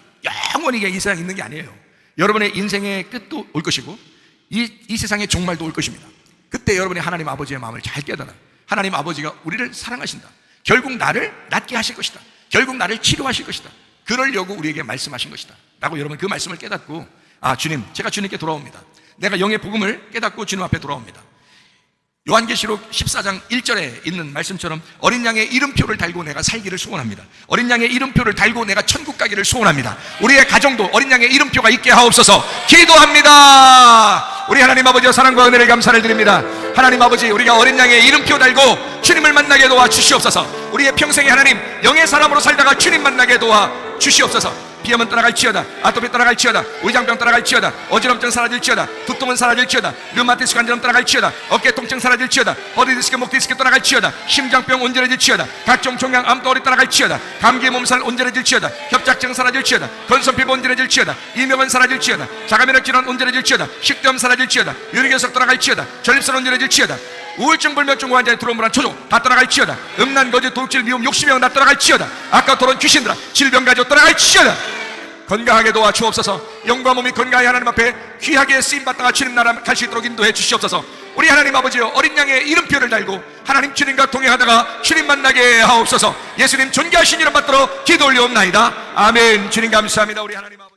영원히 이 세상에 있는 게 아니에요. 여러분의 인생의 끝도 올 것이고 이 세상의 종말도 올 것입니다. 그때 여러분이 하나님 아버지의 마음을 잘 깨달아. 하나님 아버지가 우리를 사랑하신다. 결국 나를 낫게 하실 것이다. 결국 나를 치료하실 것이다. 그러려고 우리에게 말씀하신 것이다 라고 여러분 그 말씀을 깨닫고, 아 주님, 제가 주님께 돌아옵니다. 내가 영의 복음을 깨닫고 주님 앞에 돌아옵니다. 요한계시록 14장 1절에 있는 말씀처럼 어린 양의 이름표를 달고 내가 살기를 소원합니다. 어린 양의 이름표를 달고 내가 천국 가기를 소원합니다. 우리의 가정도 어린 양의 이름표가 있게 하옵소서 기도합니다. 우리 하나님 아버지의 사랑과 은혜를 감사를 드립니다. 하나님 아버지, 우리가 어린 양의 이름표 달고 주님을 만나게 도와 주시옵소서. 우리의 평생에 하나님 영의 사람으로 살다가 주님 만나게 도와 주시옵소서. 비염은 떠나갈지어다. 아토피 떠나갈지어다. 위장병 떠나갈지어다. 어지럼증 사라질지어다. 두통은 사라질지어다. 류마티스 관절염 떠나갈지어다. 어깨 통증 사라질지어다. 허리 디스크, 목 디스크 떠나갈지어다. 심장병 온전해질지어다. 각종 종양 암덩어리 떠나갈지어다. 감기 몸살 온전해질지어다. 협착증 사라질지어다. 건선피부 온전해질지어다. 이명은 사라질지어다. 자가면역 질환 온전해질지어다. 식도염 사라질지어다. 유리결석 떠나갈지어다. 전립선 온전해질지어다. 우울증, 불면증 환자의 트로마란 초조 다 떠나갈지어다. 음란, 거짓, 도둑질, 미움, 욕심병 다 떠나갈지어다. 아까 토론 귀신들아 질병 가지고 떠나갈지어다. 건강하게 도와 주옵소서. 영과 몸이 건강히 하나님 앞에 귀하게 쓰임받다가 주님 나라 갈 수 있도록 인도해 주시옵소서. 우리 하나님 아버지여, 어린 양의 이름표를 달고 하나님 주님과 동행하다가 주님 만나게 하옵소서. 예수님 존귀하신 이름 받들어 기도 올려옵나이다. 아멘. 주님 감사합니다. 우리 하나님 아버지.